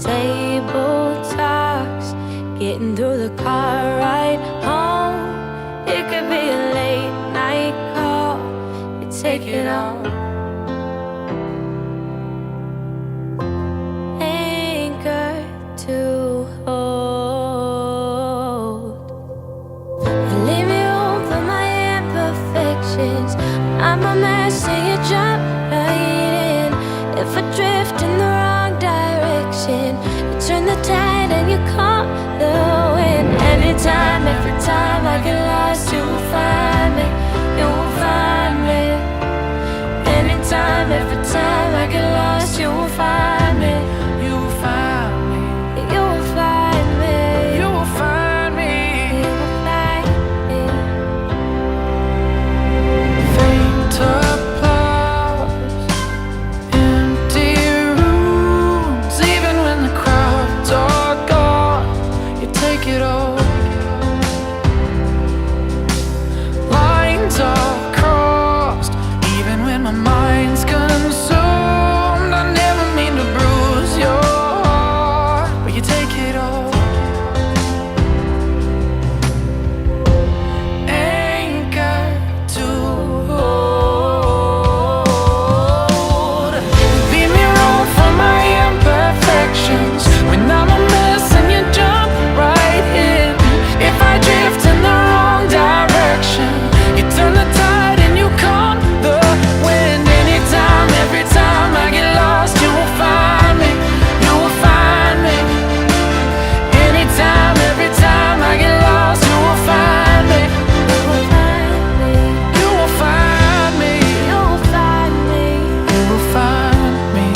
Table talks, getting through the car ride home. It could be a late night call, you take it all. Anchor to hold. You leave me room for my imperfections. I'm a mess and you jump right in. If I drift in the wrong direction, you turn the tide and you calm the wind. Anytime, every time I get lost, you will find me, you will find me. Anytime, every time I get lost, you will find me, You will find me. you will find me, You will find me. you will find me. Faint applause, empty rooms. Even when the crowds are gone, you take it all. Lines are crossed, even when my mind's consumed. I never mean to bruise your heart, but you take it all. Anchor to hold. Leave me room for my imperfections. When I'm a mess and you jump right in. If I drift in the wrong direction, you turn the tide and you calm the wind. Anytime, every time I get lost, you will find me, you will find me. Anytime, every time I get lost, you will find me, You will find me, you will find me, you will find me. you will find me.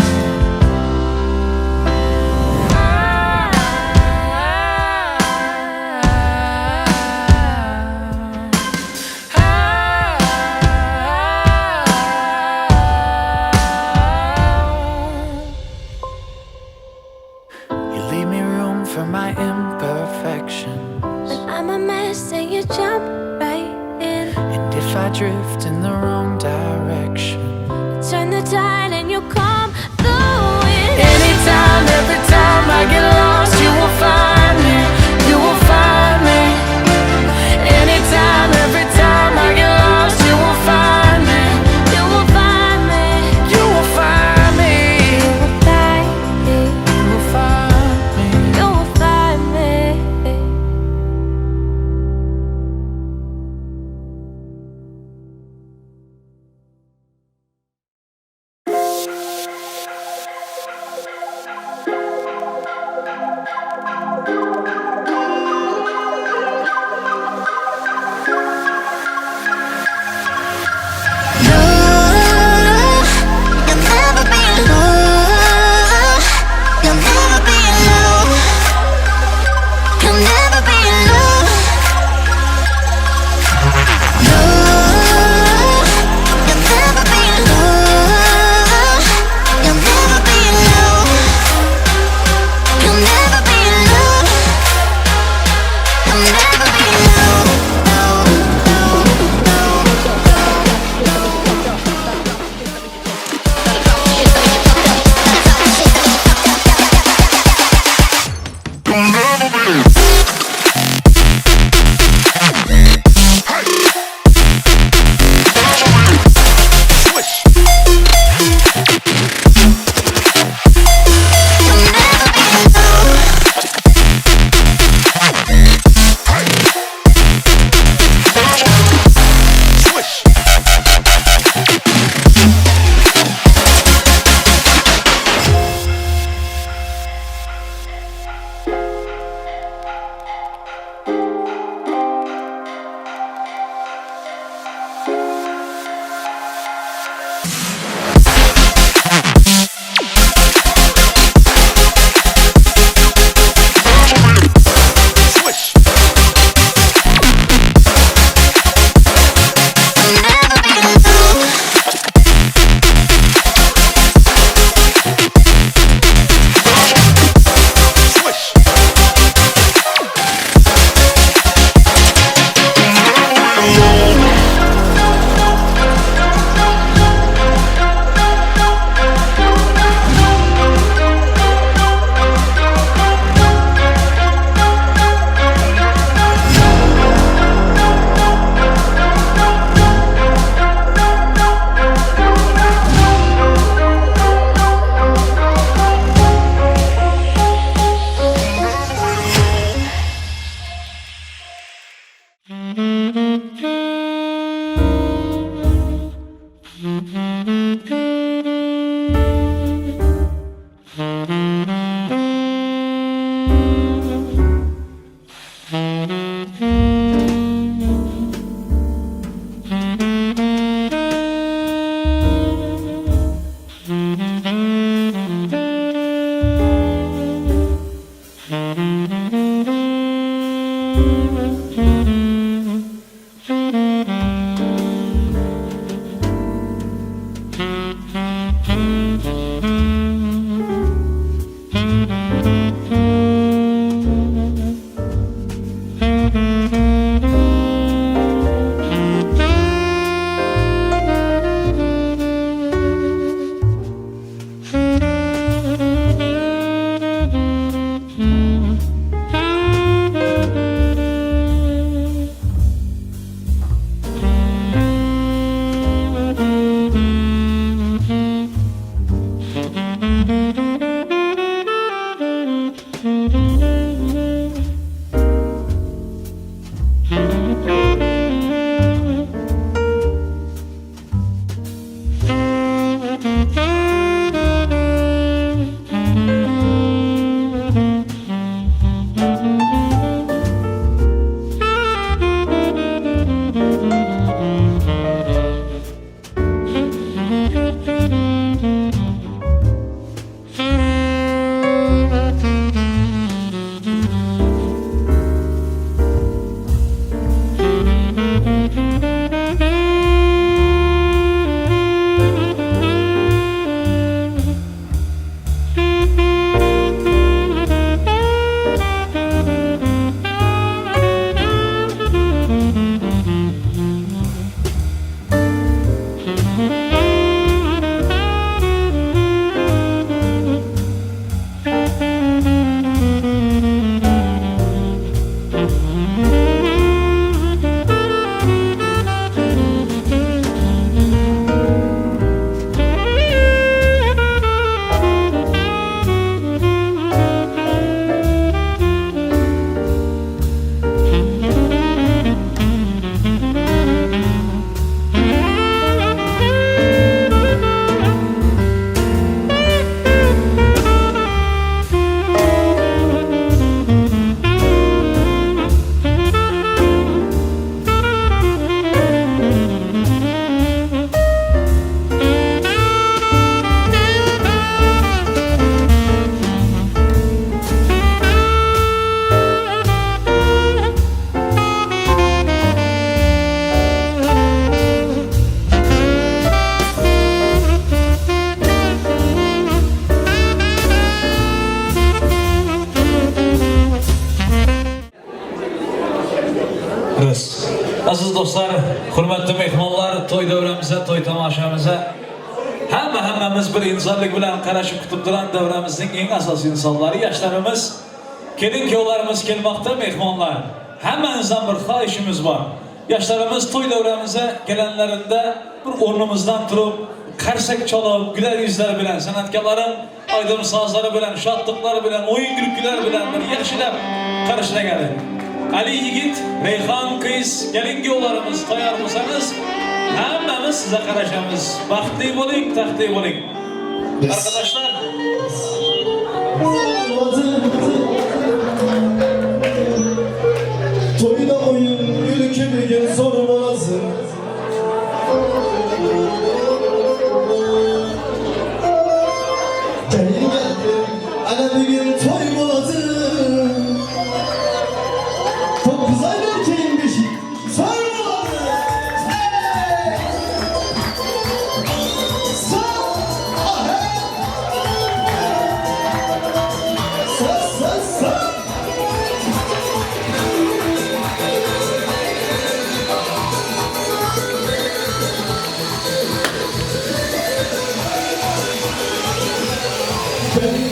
You leave me room for my imperfections. When I'm a mess and you jump right in, And if I drift in the wrong direction, turn the tide and you calm the wind. anytime, every time I get lost, you will find me, you will find me. Anytime, every time I get lost, you will find me, You will find me, you will find me, you will find me, you will find me. you will find me. Kırız. Aziz dostlar, hürmetli mehmonlar, toy devremize, toy tamaşamıza hammamiz bir insonlik bilan qarashib kutib turan davramizning eng asosiy insonlari yoshlarimiz, kelin-kuyovlarimiz kelmoqda mehmonlar. Hammamizdan bir xohishimiz bor. Yoshlarimiz toy davramize kelenlerinde bir o'rnimizdan turib, qarsak chalib, güler yüzler bilan san'atkorlarim aydın sazları bilan, şadlıkları bilan, oyun gürküler bilan bir yaxshilab qarashlagan. Ali Yigit, Reyhan qiz, kelin-kuyovlarimiz tayyor bo'lsangiz, hammamiz size qarashamiz. Baxtli bo'ling, taxtli bo'ling. Arkadaşlar, toyda oyun gülkü bir gün sormazsın. Gelin geldim, ana bir gün toy bulasın. Çok güzel bir şeymiş, toy bulasın. Hey! Sağ, ahe! Sağ!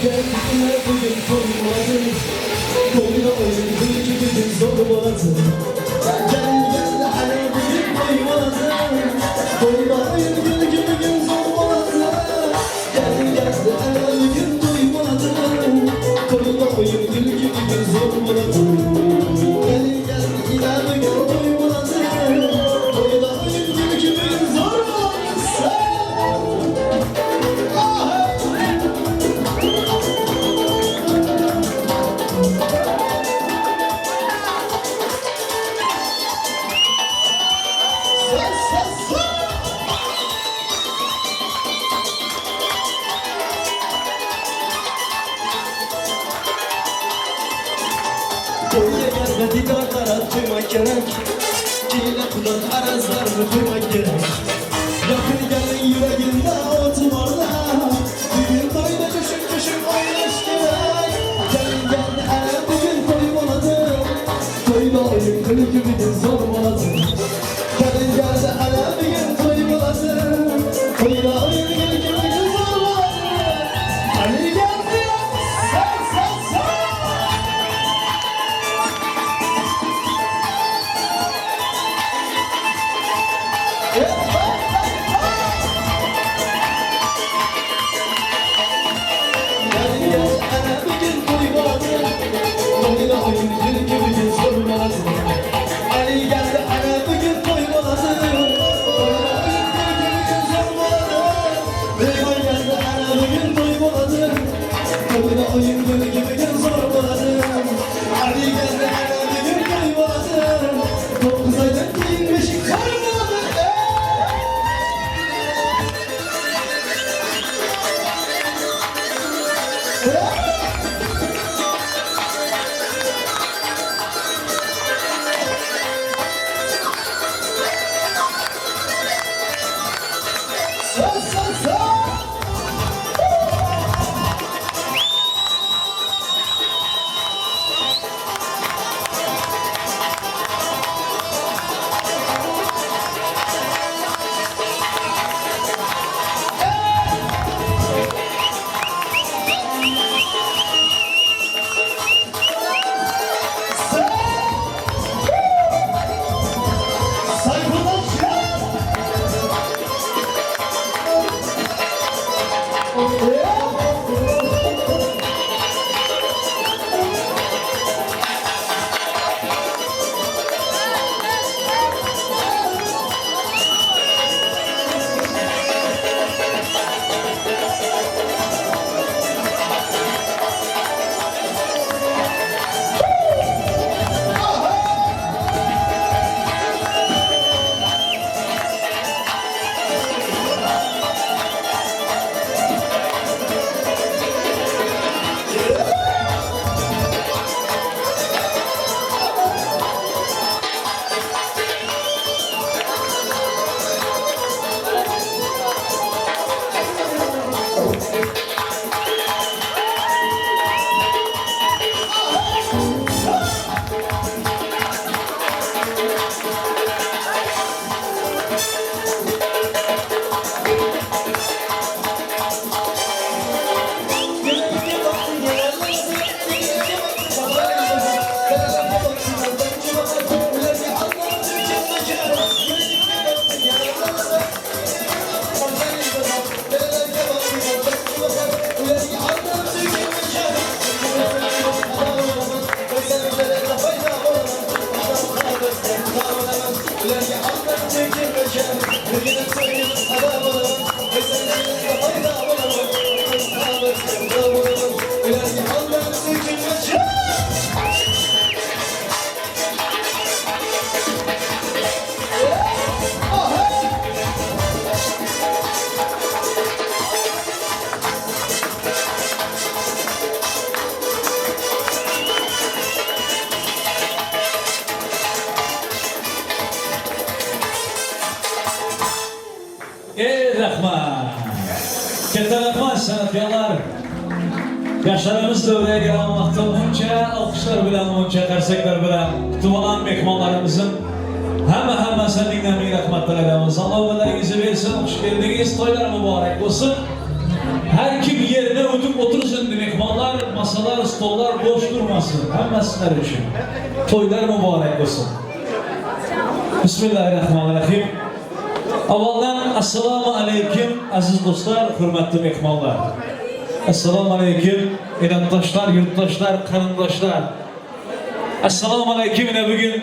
Kendine bugün koymadın, koyuna oyun gülkü bir gün sormadın. Gel hani bugün koymadın, koyuna oyun gülkü bir gün sormadın. Gel hani bugün koymadın, koyuna oyun gülkü bir gün sormadın. Gel yine bugün koymadın, koyuna oyun gülkü bir gün sormadın. Toyga gelmedi dağlara duymak gerek. Çiğne kulak arazlarını duymak gerek. Yakın gelin yüreğinde oturmalı. Bugün toyda düşük oynaş gerek. Gelin hele bugün koymaladı. Toyda oyun gülü gibi de zormaladı. Gelin hele bugün koymaladı. Toyda oyun gülü gibi de zormaladı. Ali geldi sen. Oyun gülü gibi gün zorladım. Ali geldi ana bir gün koymadım. 9 aydan giyinmişik karmadım. Rahman. Katta rahmat sanatkarlar. Yaşlarımız devreye gelen vaqtda buncha alqishlar bilan, buncha qarsaklar bilan kutib olgan mehmonlarimizin hammasiga ming rahmat tilaymiz. Alloh umidlaringizni bersin, xush keldingiz, to'ylar muborak bo'lsin. Har kim yerine o'tib o'tirsin, mehmonlar, masalar, stollar bo'sh turmasin. Hammasizlar uchun to'ylar muborak bo'lsin. Bismillahirrahmanirrahim. Avvaldan assalomu alaykum aziz do'stlar, hurmatli mehmonlar. Assalomu alaykum iroddoshlar, yurtdoshlar, qarindoshlar. Assalomu alaykum. Mana bugun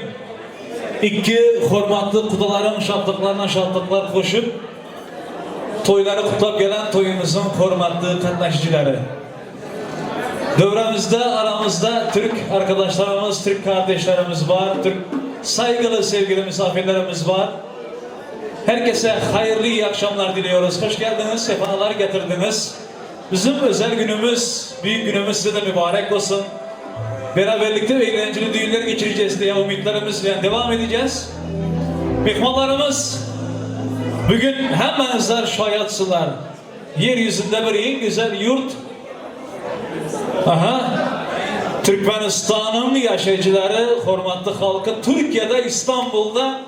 ikki hurmatli qudalarim shodliqlar qo'shib to'ylari qutlab kelgan to'yimizning hurmatli qatnashchilari. Davramizda, aramızda Türk arkadaşlarımız, Türk kardeşlerimiz var, Türk saygılı sevgili misafirlerimiz var. Herkese hayırlı iyi akşamlar diliyoruz. Hoş geldiniz, sefalar getirdiniz. Bizim özel günümüz, büyük günümüz size de mübarek olsun. Beraberlikte ve eğlenceli düğünler geçireceğiz diye umutlarımızla devam edeceğiz. Mehmanlarımız bugün hemenizler şayatsılar. Yeryüzünde bir en güzel yurt. Türkmenistan'ın yaşayıcıları, hürmetli halkı Türkiye'de, İstanbul'da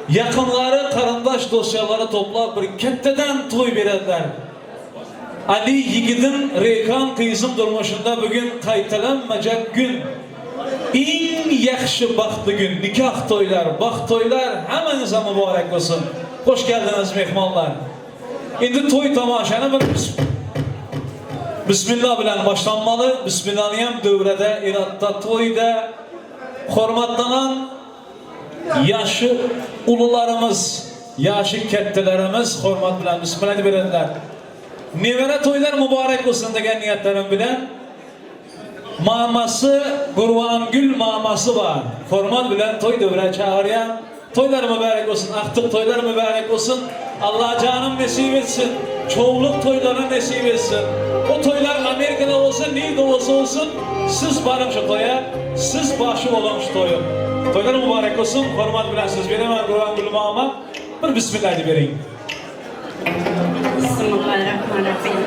yakınları, karandaş dosyaları toplap bir ketteden toy verirler. Ali Yigit'in Reyhan kıyızın durmuşunda bugün kaytalanmayacak gün. En yaxşı baktı gün, nikah toylar, baxt toylar hemenize mübarek olsun. Hoş geldiniz mehmanlar. Şimdi toy tamaşanı bir Bismillah bilen başlanmalı. Bismillah'ın dövrede, iratta, toyda hormatlanan yaşı ulularımız, yaşı kettelerimiz hormat bilen Bismillah'ı verirler. Nevere toylar mübarek olsun degen niyetlerim bilen maması, Gurvangül maması var. Hormat bilen toy dövre çağırıyan toylar mübarek olsun, aktık toylar mübarek olsun. Allah canım nasip etsin, çoğuluk toylarına nasip etsin. O toylar Amerika'da olsun, nerede olsa olsun, siz varım şu toya, siz başı olun şu toyun. Toylar mübarek olsun, hormat bilen siz veremem Gurvangül mama. Bir Bismillah'ı vereyim. Bismillahirrahmanirrahim.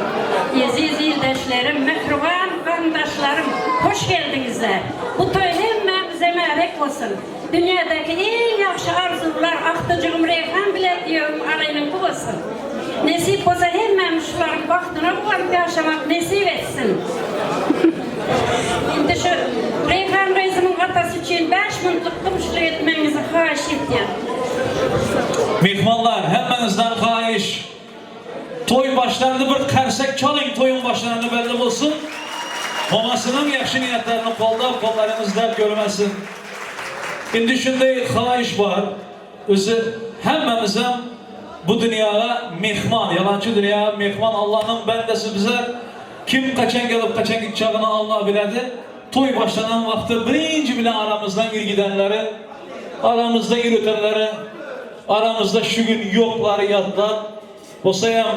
Aziz yildaşlarım, mehriban vatandaşlarım, hoş geldinizler. Bu toy hemmemize mübarek olsun. Dünyadaki en yaxşı arzular, aktıcığım Reyhan bile diyorum, arayın bu olsun. Nasip olsa hemmemiz şuların vaktine varıp yaşamak nasip etsin. Şimdi şu Reyhan Reis'imin atası için 5 minutlık kımşlı etmenizi xahiş ediyorum. Mehmanlar, hemenizden xahiş. Toy başlandı, bir kersek çalın, toyun başlandı belli olsun. Mamasının yaxşı niyetlerini kollarınızda görmesin. Şimdi şunday xahiş var. Özü hemmemizin bu dünyaya mehman, yalancı dünyaya mehman Allah'ın bendesi bize kim kaçan gelip kaçan gideceğini Allah biledi. Toy başlanan vakti birinci bile aramızdan gidenleri, aramızda yürütenleri, aramızda şu gün yokları yatlar. Osayam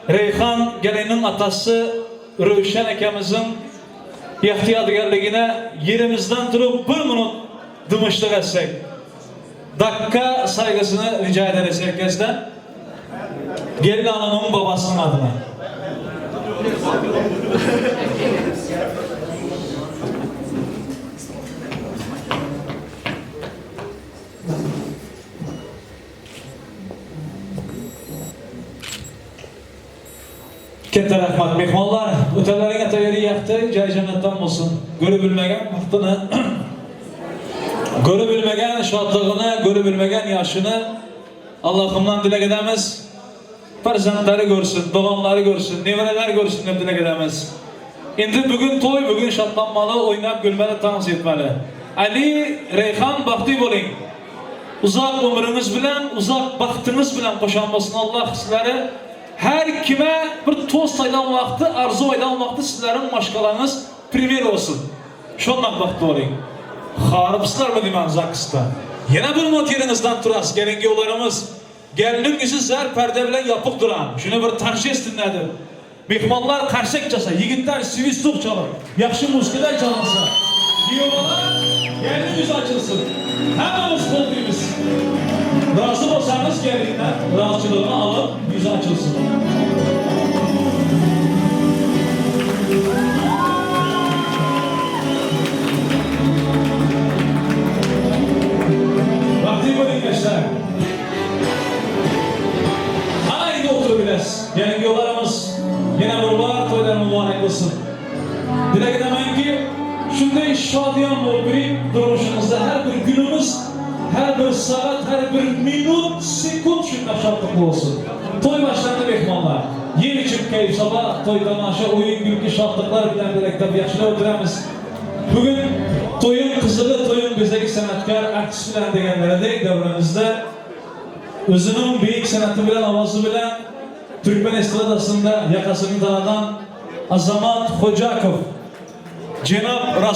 Reyhan gelinin atası Rövşen ekemizin ihtiyatgarligine yerimizden durup bir minut dımışlık etsek. Dakika saygısını rica ederiz herkesten. Gelin hanımın babasının adına. Katta rahmat mehmonlar, o'talaring atayeri yaxti, joy jannatdan bo'lsin. Ko'rib bilmagan vaqtini, ko'rib bilmagan shodlig'ini, ko'rib bilmagan yoshini Allohimdan tilak edamiz. Farzandlari ko'rsin, o'g'illari ko'rsin, nevaralar ko'rsin deb tilak edamiz. Endi bugun to'y, bugun shodlanmali, o'ynab gulmali, tanz etmali. Ali Reyhan baxtli bo'ling. Uzoq umringiz bilan, uzoq baxtingiz bilan qo'shon bo'lsin. Alloh sizlarni Her kime bir tost aydan vakti, arzu aydan vakti sizlerin başkalarınız premier olsun. Şondan vakti olayım. Haripsizler mı diyeyim zakısta? Yine bir not yerinizden turas. Gelin yollarımız. Gelinin yüzü zar perde bilen yapık duran. Şunu bir tanrı estinledir. Mehmanlar karsek çasa, yigitler sivistop çalır. Yakşı muskiler çalınsa. Yiyobalar gelinin yüzü açılsın. Hemimiz kolduğumuz. Razı olsanız gelinden razılığını alıp yüzü açılsın. Vakti bölün gençler. Haydi otur biraz. Gelin yollarımız yine vurmalar toylar mübarek olsun. Dilek edemeyin ki şunday şadiyan olmayı duruşumuzda her bir günümüz, her bir saat, her bir minut, sekund şunda şartlıklı olsun. Toy başlandı mehmanlar. Yer için keyif sabah, toy tamaşa, oyun günkü şartlıklar bilen dilekte bir yaşına öldüremiz. Bugün toyun kızılı, toyun bezeki sanatkar, artist bilen degenlere de devremizde özünün büyük sanatı bilen, avazı bilen Türkmen estradasında yakasını dağıdan Azamat Hocakov, Cenab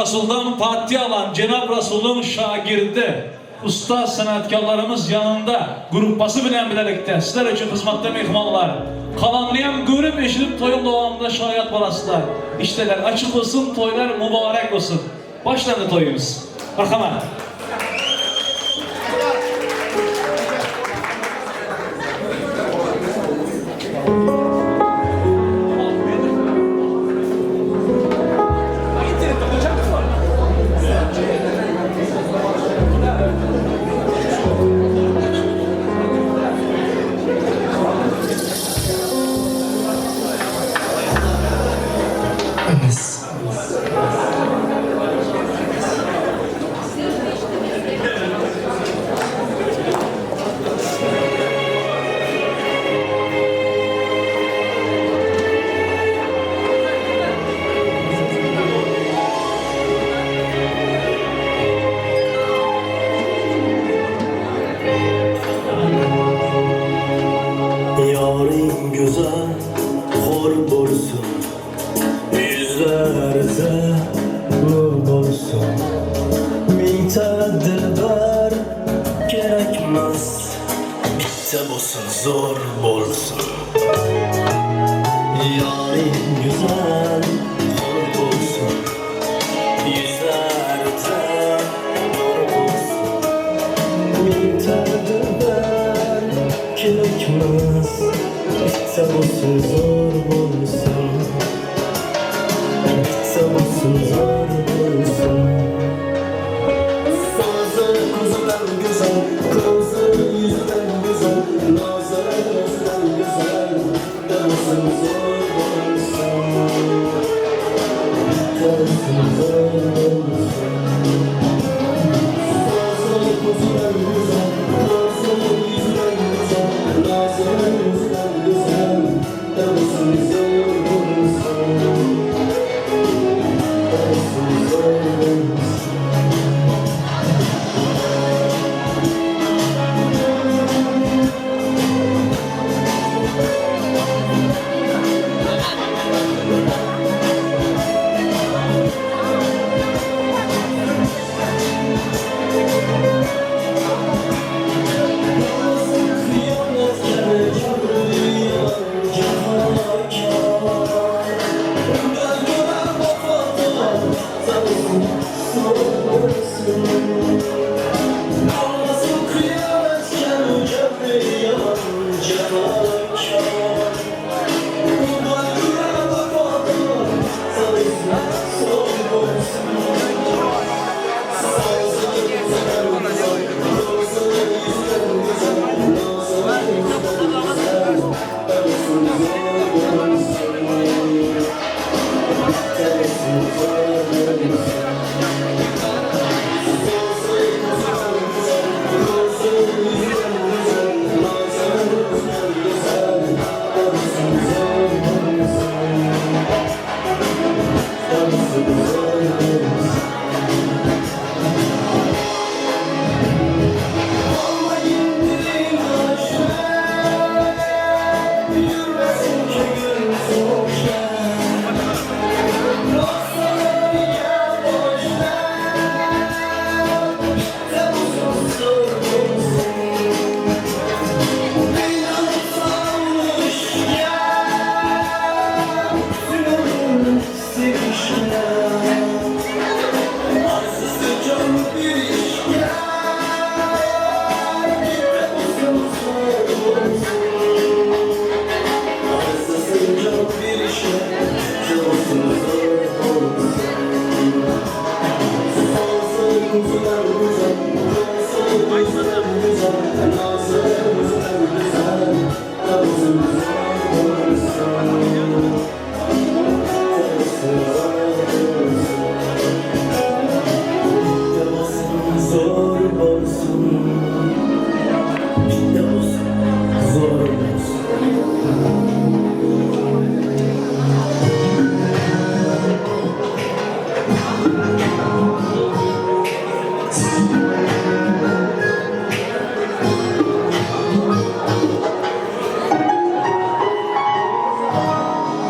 Resul'dan Fatih alan Cenab Resul'un şagirdi, usta sanatkarlarımız yanında gruppası bilen bilerekte sizler için hizmette mehmanlar. Kalanlayan görüp eşilip toyun devamında şayet balasılar. İşteler açık olsun, toylar mübarek olsun. Başlandı toyumuz. Bakalım. Yarim güzel, hor bolsun, yüzlerde nur bolsun. Bin tedbir gerekmez, bitti bolsun, zor bolsun. Yarim güzel, hor bolsun, yüzlerde nur bolsun. Bin tedbir gerekmez, bitti bolsun, zor bolsun. Bitti bolsun, zor bolsun. Sazı kuzudan güzel, kızı yüzden güzel, nazarı gözden güzel, dansın zor bolsun. Dansın zor bolsun. Sazı kuzudan güzel, kızı yüzden güzel, nazarı gözden güzel, dansın zor bolsun. Dansın zor bolsun.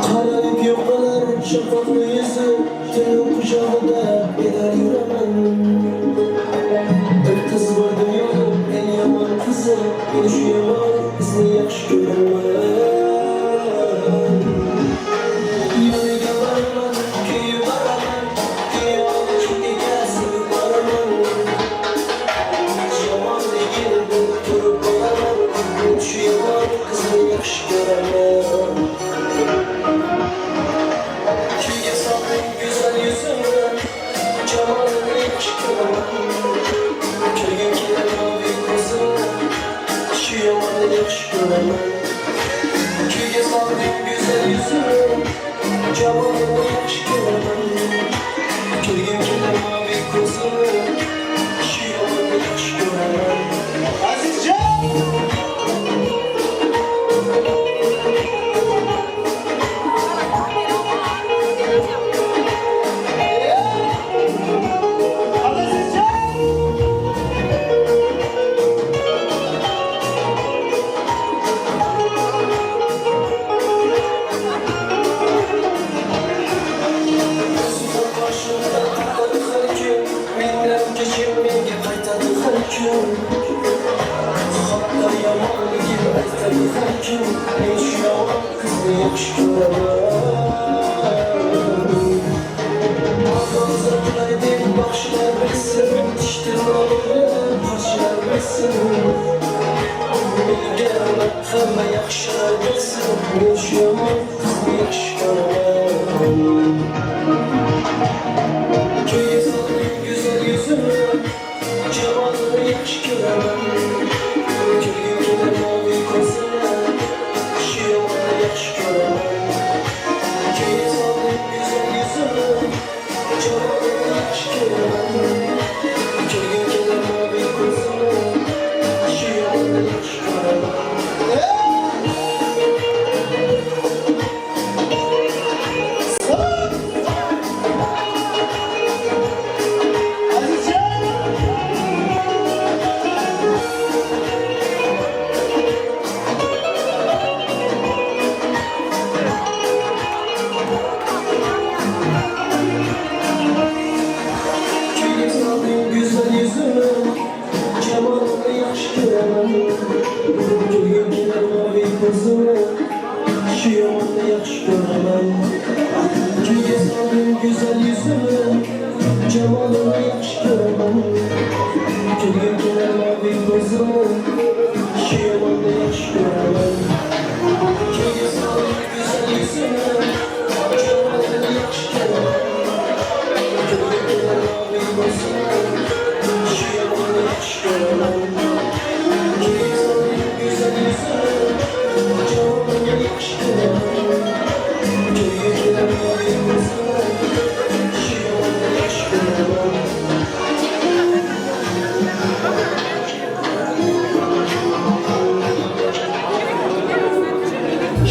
Karayip yollar, şafaklı yüzü, tüm kucağında gider yüremem. Bir kız var dünyanın en yaman kızı, beni şu yaman kızını yakşı göremem. Yürüge varman, köyü varamam, köyü alır ki gelsin varamam. Hiç yaman değil, durup olamam, beni şu yaman kızını yakşı göremem. Köyge saldın güzel yüzünden, camalını yakıştıramam. Köyge kiler mavi gözünden, şu yamanı yakıştıramam. Köyge saldın güzel yüzünden, camalını yakıştıramam. Köyge kiler mavi gözünden, şu yamanı yakıştıramam. Azizcan! Hamma yaxshilar bilsin, men shu yomon qizni yaxshi ko'raman. Kuyga solding go'zal yuzimni, jamolini yaxshi ko'raman. Kulgim kelar mavi ko'zini, shu yomonni yaxshi ko'raman. Kuyga solding go'zal yuzimni, jamolini yaxshi ko'raman. Kulgim kelar mavi ko'zini, shu yomonni yaxshi ko'raman. Güzel yüzümü, camalını yakşı göremem. Gülgün gider mavi gözümü, şu yamanı yakşı göremem. Gülge saldın güzel yüzümü, camalını yakşı göremem. Gülgün gider mavi gözümü, şu yamanı yakşı göremem. Gülge saldın güzel yüzümü, camalını yakşı göremem. Gülgün gider mavi gözümü,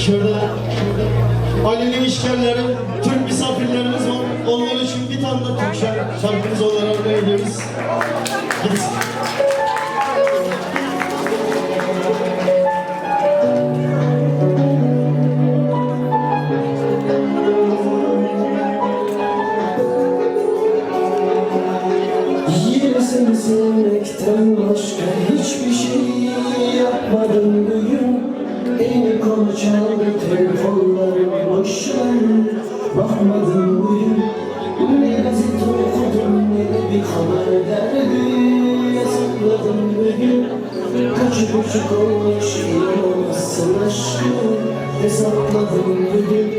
Şurada Ali'nin işgalleri, Türk misafirlerimiz var. Onlar için bir tane de Türk şarkımız olarak armağan ediyoruz. Gitsin. Seni sevmekten başka hiçbir şey yapmadım bugün. Beni konu çaldı telefonlarım boşver. Bakmadım bugün, küçük olmuş inanamazsın aşkım. Hesapladım bugün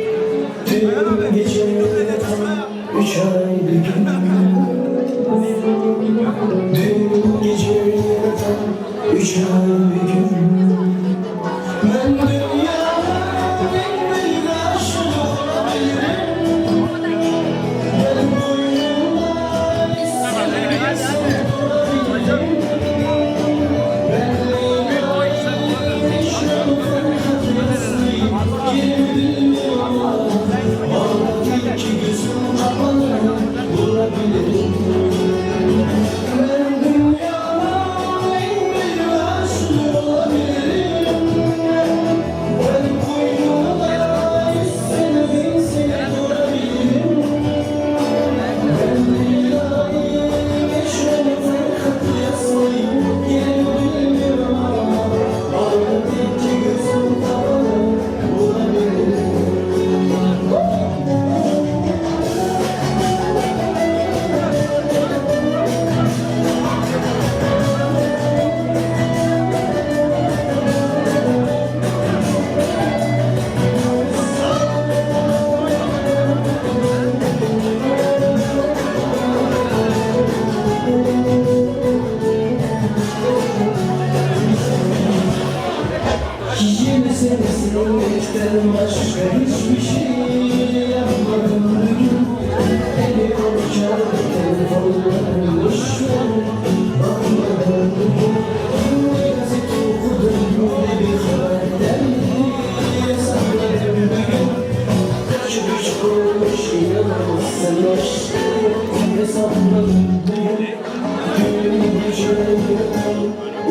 dün gece tam 3 ay bir gün. Dün gece tam 3 ay bir gün. Ben dünyanın en büyük aşığı olabilirim. Ben boynumda istediğim durabilirim. Ben Leyla'yı eşrafı kafesliyim. Yerini bilmiyorum ama bana iki gözüm kapalı bulabilirim. Ben dünyanın en büyük aşığı olabilirim. Ben boynumda istediğim seni durabilirim. Ben Leyla'yı eşrafı kafesliyim. Yerini bilmiyorum ama bana iki gözüm kapalı bulabilirim. Yine seni sevmekten başka hiçbir şey yapmadım bugün. Beni konuşan telefonlarım boşver, bakmadım bugün. Ne gazete okudum, ne bir haberden sakladım bugün. Küçük olmuş inanamazsın aşkım, hesapladım bugün. Dün gece tam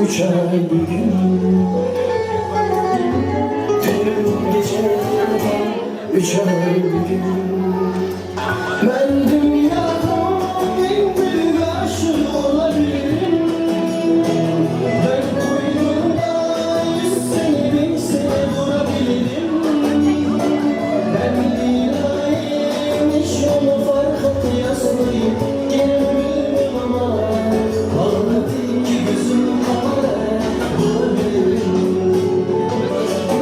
3 ay bir gün. Dün gece tam 3 ay bir gün. Ben dünyanın en büyük aşığı olabilirim. Ben boynumda 100 sene 1000 sene durabilirim. Ben Leyla'yı hiç onu farklı yazmayayım. Yine bilmem ama vallahi iki gözüm kapalı bulabilirim.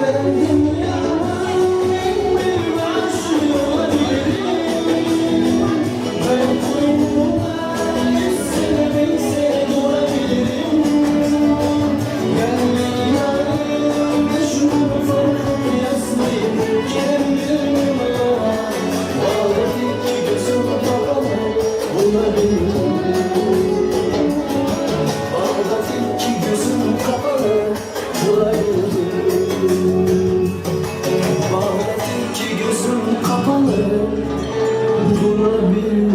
Ben dünyanın en büyük aşığı olabilirim. Ben boynumda 100 sene 1000 sene durabilirim. Ben Leyla'yı hiç onu farklı yazmayayım. Yine bilmem ama vallahi iki gözüm kapalı bulabilirim. Vallahi iki gözüm kapalı bulabilirim. Vallahi iki gözüm kapalı bulabilirim.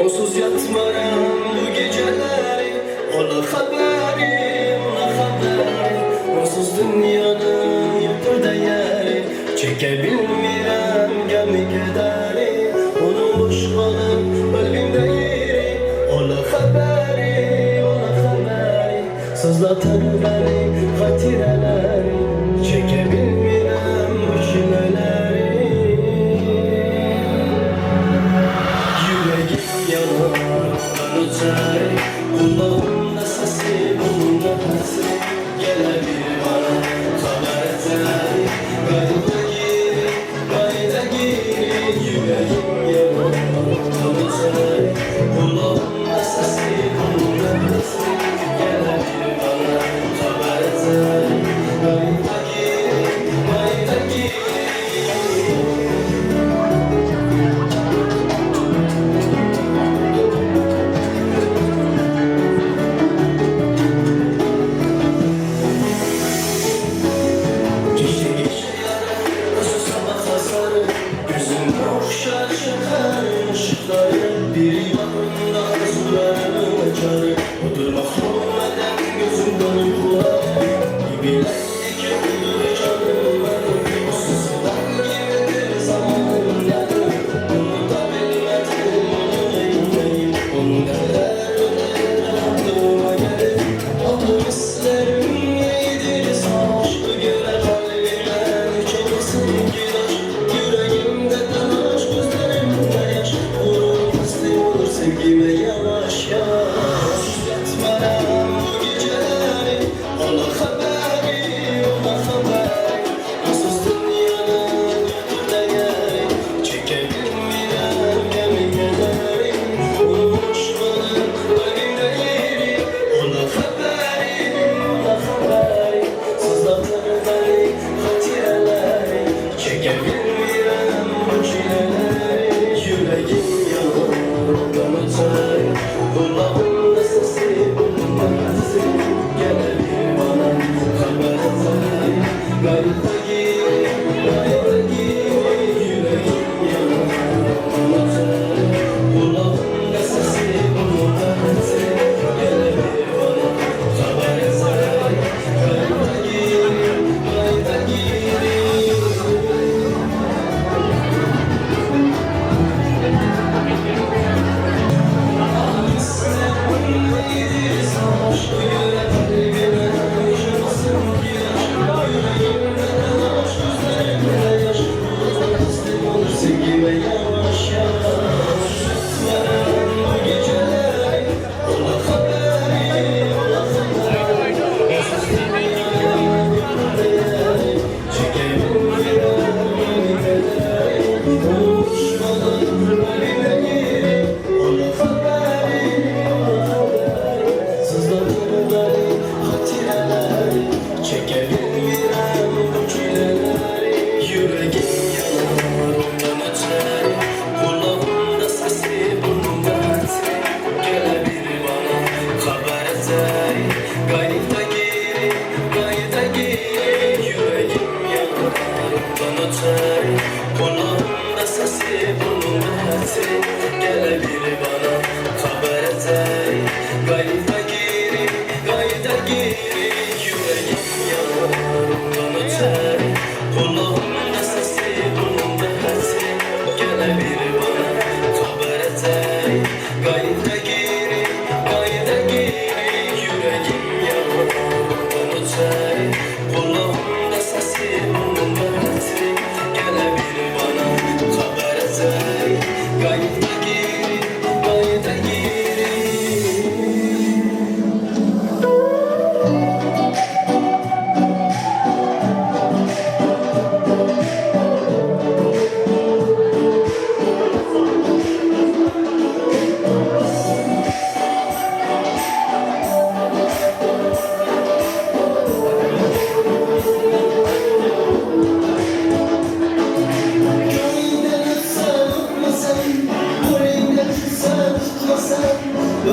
Onsuz yatmaram bu geceleri, ola haberi, ola haberi. Onsuz dünyanın yoktur değeri, çekebilmirem gemi kederi. Onun boş kalıp kalbimde yeri, ola haberi, ola haberi. Sızlatan beni hatireleri, çekebilmirem bu çileleri. Yüreğim yanar, öter. Kulağımda sesi, burnumda hasret. Gelebilir bana haber eter. Kayda gir, kayda gir. Yüreğim yanar, öter. Kulağımda sesi, burnumda hasret. Gelebilir bana haber eter. Kayda gir, kayda gir. Bir yanında arzularım açar. Oturmak olmadan gözümden uykular. Gibiler dikenli canım benim. O sızılan gibidir zamanları. Unutabilmedim onu eğmeyim. Onun kadar öner aklıma gelir. Aldım isterim iyidir savaş. Bu göre kalbime çalsın gider. Yüreğimde taş, gözlerimde yaş. Vurur teslim olur sevgime yavaş yavaş.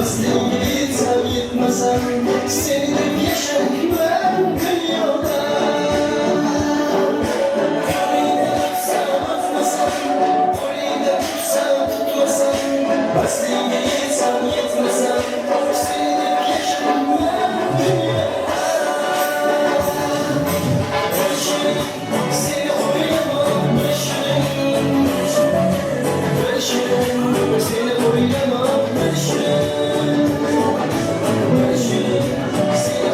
Vazgeçtim gitsem gitmesem seni de yaşamam dünyada. Orayı tutsam atmasam, orayı tutsam tutmasam, vazgeçtim gitsem gitmesem seni de yaşamam dünyada. Barışırım, seni oynamam, barışırım. Barışırım, seni oynamam, barışırım. Barışırım, seni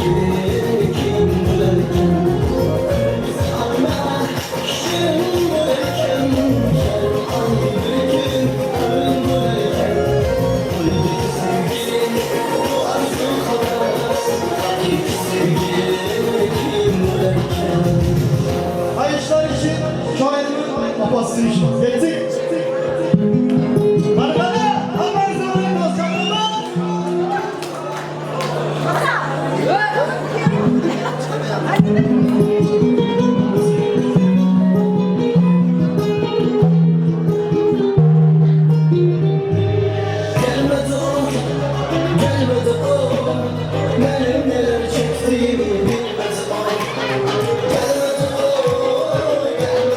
sevgilim kim bularken ama şirin bularken ay bir gün ölüm bularken öldü sevgilim bu arzu kadar sevgilim kim bularken. Hayırlar için şahidimin babası için yettik. Bana haber zamanı dostlarıma. Gelmedi o, benim neler çektiğimi bilmez o. Gelmedi o, benim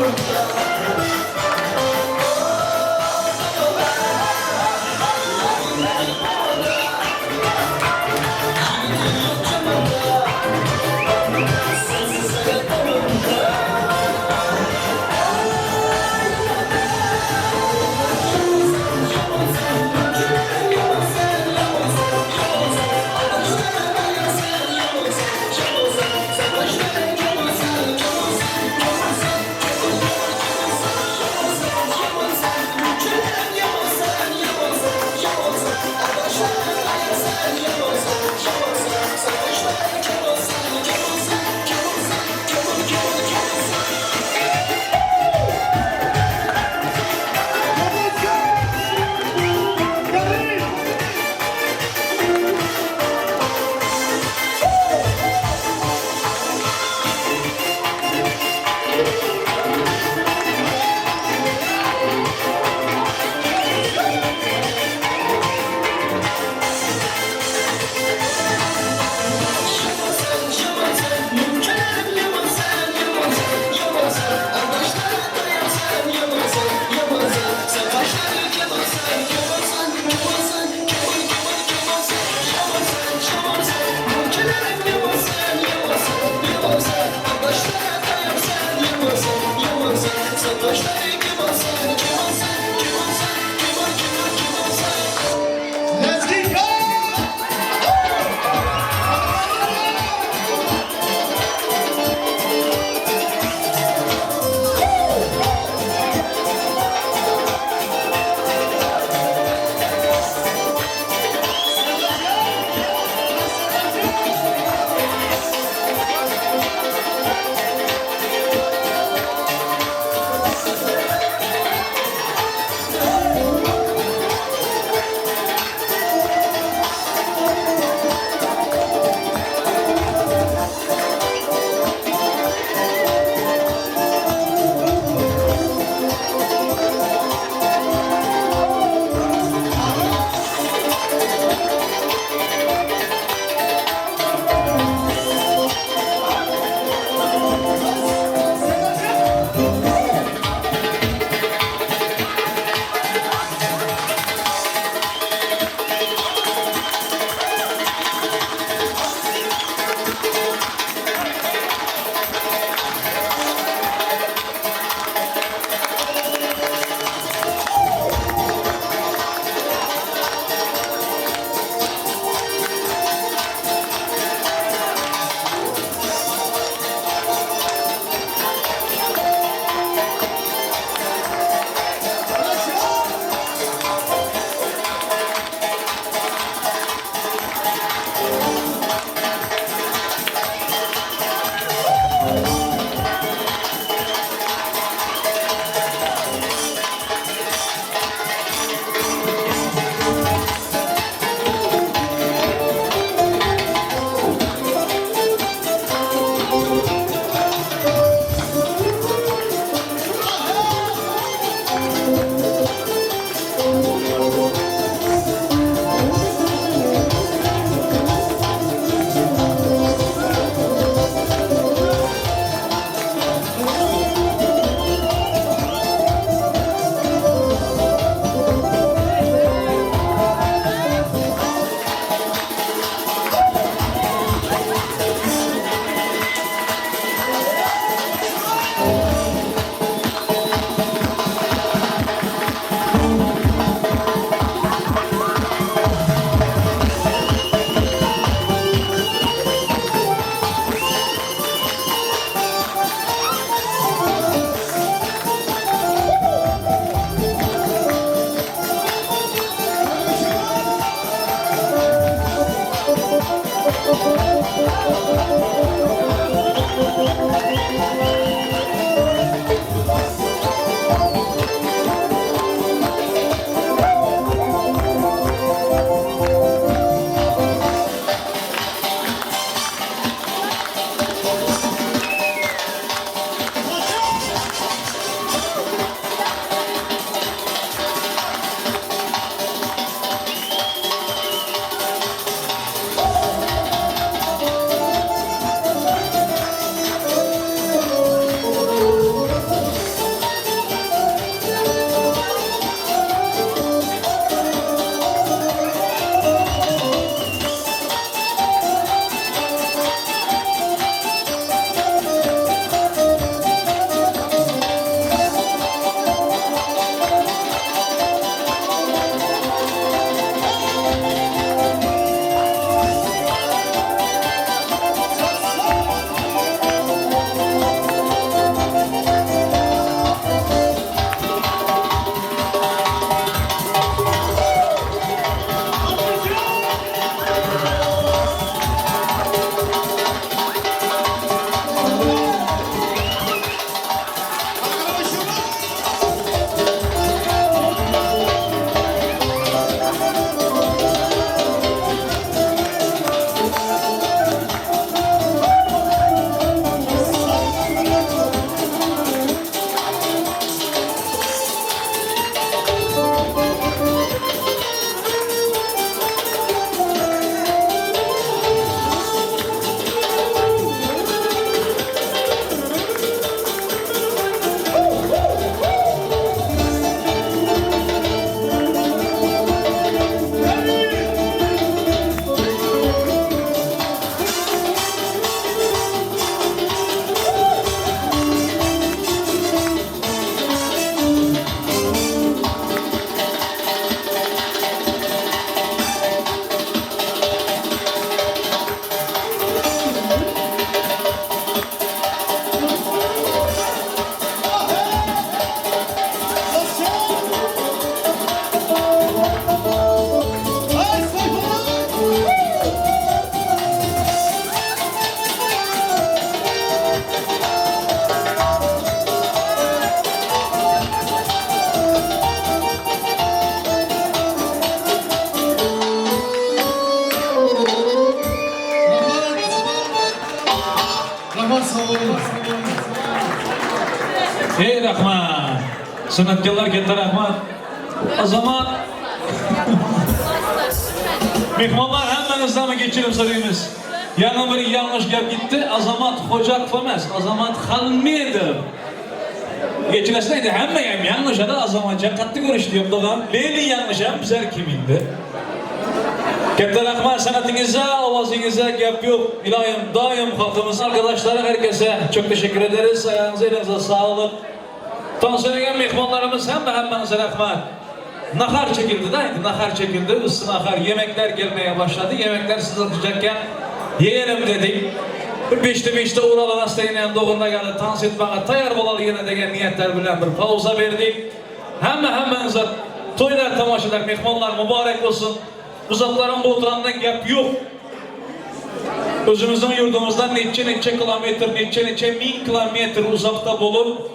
Let's get going! Ey rahmat. Sanatkarlar katta rahmat. O zaman mehmonlar hammanızdan mı geçirim soruyoruz? Yana bir yanlış gap gitti. Azamat Hoca emas, Azamat Xalmedov. Geçineseydi hem yanlış ada Azamatca qattiq görüştü yo'qdigan. Lekin yanlış ham bizlar kim indi? Katta rahmat sanatingizga, ovozingizga gap yo'q. İlohim doim xalqimiz arkadaşlara herkese çok teşekkür ederiz. Ayağınıza elinize sağlık. Tanıştırgan mehmonlarımız hammanıza rahmat. Nahar çekildi da, nahar çekildi. Üstü nahar yemekler gelmeye başladı. Yemekler sızıltıcakken yiyelim dedik. Bir beşte Ural Anastay'ın doğumuna geldi. Dans etmeye tayar bolalı yine degen niyetler bilen bir pauza verdik. Hammanıza toylar, tamaşalar, mehmonlar mübarek olsun. Uzakların bu oturandan gap yok. Özümüzün yurdumuzdan neçe kilometre, neçe min kilometre uzakta bulup,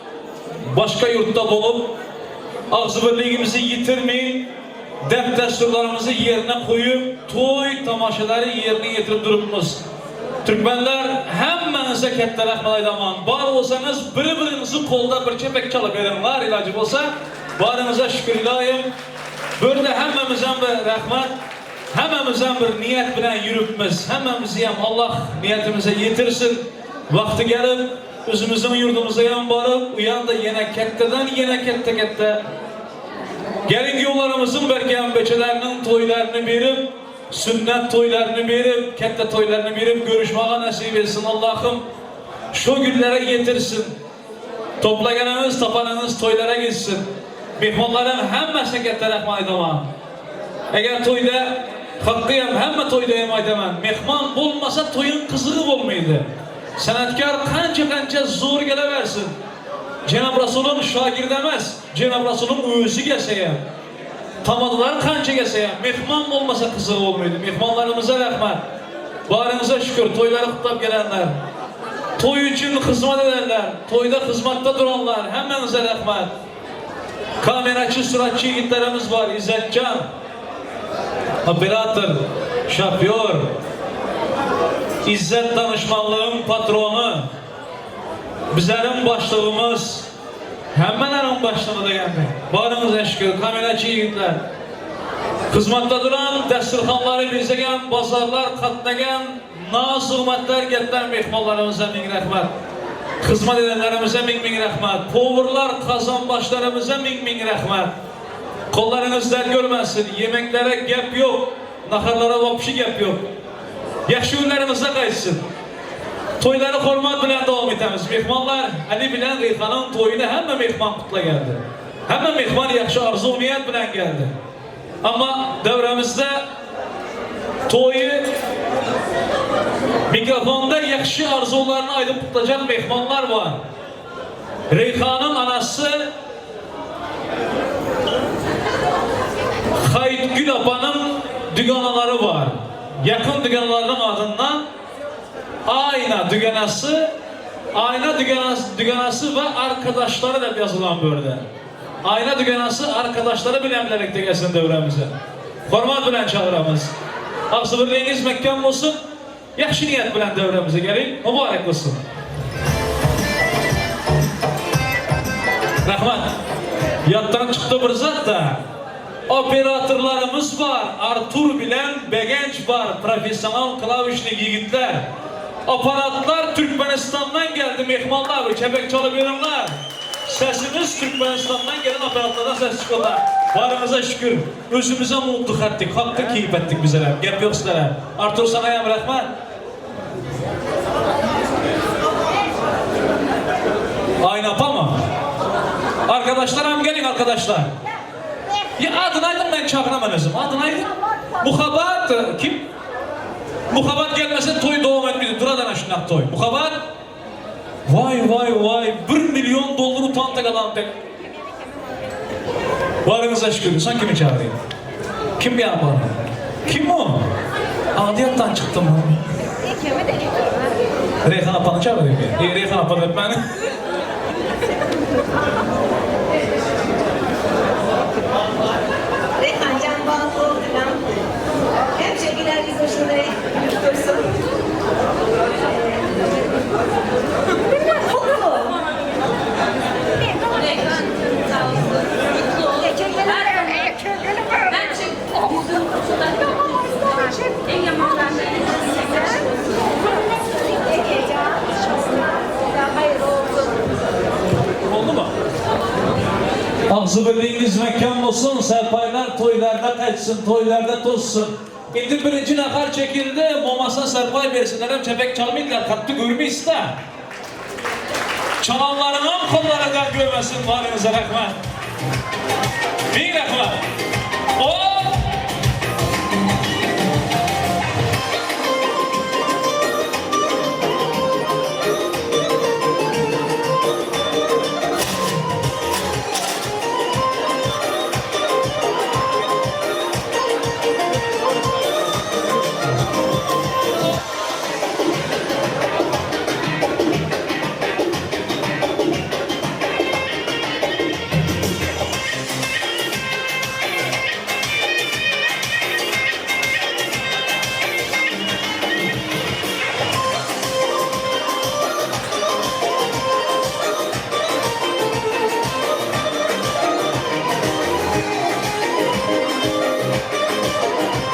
başka yurtta bulup, ağzı birliğimizi yitirmeyin, dep desturlarımızı yerine koyup, toy tamaşaları yerine getirip durupmuz. Türkmenler hemmenizde katta rahmat aytaman. Bar olsanız birinizi kolda bir çepek çalıp verenler ilacı olsa, barınıza şükür ilayim. Burada hemmemizden bir rahmat, hemmemizden bir niyet bilen yürüpmiz. Hemmemizi hem Allah niyetimize yetirsin. Vakti gelip, özümüzün yurdumuza yan barıp, uyan da yine ketteden yine kette. Gelin yollarımızın berken beçelerinin toylarını verip, sünnet toylarını verip, kette toylarını verip, görüşmeye nasip etsin Allah'ım. Şu günlere getirsin. Toplayanınız, tapanınız toylara gitsin. Mehmonların hemmesine kette rahmat aytaman. Eğer toyda hakkıyam, hemme toydayım aytaman. Mehman olmasa toyun kızığı olmaydı. Sanatkar kanca zor geleversin. Cenab-ı Resul'un şagird demez. Cenab-ı Resul'un öğüsü gelseyem. Tamadılar kanca gelseyem. Mehman olmasa kızığı olmaydı. Mehmanlarımıza rahmat. Barınıza şükür toyları kutlap gelenler. Toy için hizmet edenler. Toyda hizmette duranlar. Hemmenize rahmat. Kameracı, suratçı yiğitlerimiz var. İzzetcan, operatör, şoför, İzzet danışmanlığın patronu, bizlerin başlığımız, hemmenlerin başlığı da geldi. Barınıza şükür, kameracı yiğitler. Hizmette duran, desturxanları bizegen, bazarlar katlagan, naz hürmetler getiren mehmanlarımıza min rahmat. Hizmet edenlerimize min rahmat. Powerlar kazan başlarımıza min rahmat. Kollarınızlar görmesin. Yemeklere gap yok. Naharlara vapşı gap yok. Yaxşı günlerimizde kaysın. Toyları hormat bilen devam etemiz. Mehmanlar Ali bilen Reyhan'ın toyuna hemen mehman kutla geldi. Hemen mehman yaxşı arzu niyet bilen geldi. Ama devremizde toyu mikrofonda yaxşı arzularını aydıp kutlayacak mehmanlar var. Reyhan'ın anası Hayitgül Apa'nın düganaları var. Yakın düganalarının adından Ayna düganası ve arkadaşları da yazılan böyle. Ayna düganası arkadaşları bilen birlikte gelsin devremize. Hormat bilen çağıramız. Ağzı birliğiniz mekkam olsun. Yaxşı niyet bilen devremize gelin. Mübarek olsun. Rahmat. Yattan çıktı bir zat da. Operatörlerimiz var. Artur bilen Begenç var. Profesyonel klavişli yiğitler. Aparatlar Türkmenistan'dan geldi. Mehmanlar, kepek çalıverenler. Sesimiz Türkmenistan'dan gelen aparatlardan ses çıkıyorlar. Varınıza şükür. Özümüze mutlu ettik. Hakkı keyif ettik bizlere. Gep yok sizlere. Artur sana yam rahmat. Aynı apa mı? Arkadaşlar hem gelin arkadaşlar. Ya adın aydın ben çağıramam özüm. Adın aydın. Muhabat kim? Muhabat gelmese toy devam etmedi. Duradan aşınak toy. Muhabat. Vay. $1 milyon utandık adam tek. Varınıza şükür. Sen kimi çağırayım? Kim bir bana? Kim o? Adiyattan çıktım. Reyhan Apan'ı çağırayım ya. Reyhan Apan'ı öpmeni. Reyhan can bağlı oldu lan. Hem şekiller biz hoşuna yürütürsün. Ağzı birliğiniz mekan olsun, serpaylar toylarda kaçsın, toylarda tozsun. İndi birinci nakar çekildi, momasa serpay versinler, hem çepek çalmayınlar, kattı görmeyiz de. Çalanlarının kollarından görmesin, varınıza rahmet. Bir rahmet. O!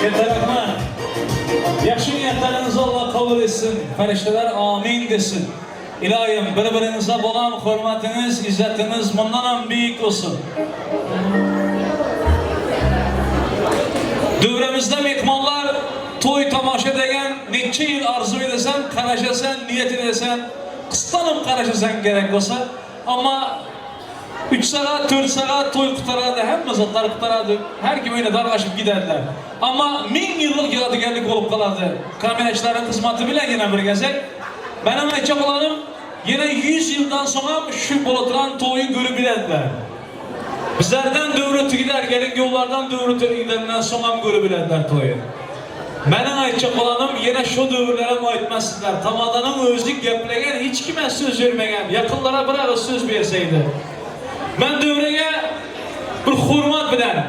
Yeter rahman. Yaxşı niyetlerinizi Allah kabul etsin. Ferişteler amin desin. İlahim birbirinize olan hürmetiniz, izzetiniz bundan büyük olsun. Dövremizde mehmanlar toy tamaşa degen neçe yıl arzu edesen, karaşasan, niyet edesen, kıstanıp karaşasan gerek olsa ama 3 saat, 4 saat toy kutaradı, hem zatlar kutaradı, her kim öyle darlaşıp giderler. Ama 1000 yıllık yadigarlık olup kaladı. Kameraçların kızmatı bile yine bir gezek. Benim aytacak olanım, yine 100 yıldan sonra şu boloturan toyu görebilirler. Bizlerden dövrütü gider, gelin yollardan dövrütü giderinden sonra görebilirler toyu. Benim aytacak olanım, yine şu dövrlere aytmazsınlar. Tamadanın özlük yapılırken hiç kime söz vermegen, yakınlara bırakı söz verseydi. Ben dövreye bir hurmat bilen,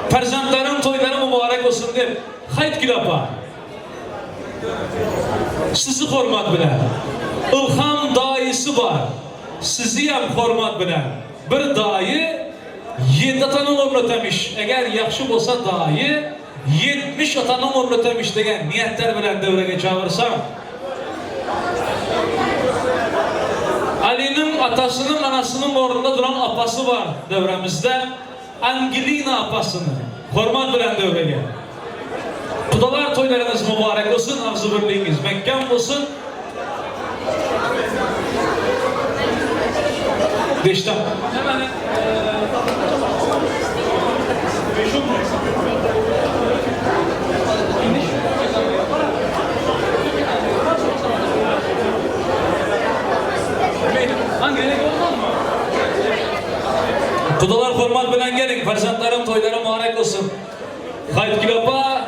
perzentlerin toyları mübarek olsun deyip, hayt gülapa. Sizi hurmat bilen, ilham dayısı var, sizi hem hurmat bilen. Bir dayı 7 atanın ömrötemiş, eğer yakşı olsa dayı 70 atanın ömrötemiş degen niyetler bilen devreye çağırsam. Ali'nin atasının anasının orunda duran apası var devremizde. Angelina apasını. Hürmet bilen devreye. Kudalar toylarınız mübarek olsun, arzu birliğiniz mekan olsun. Deştem. Hemen Kudalar hürmet bilen gelin, farzandlarım toyları mübarek olsun. Hayt kilapa,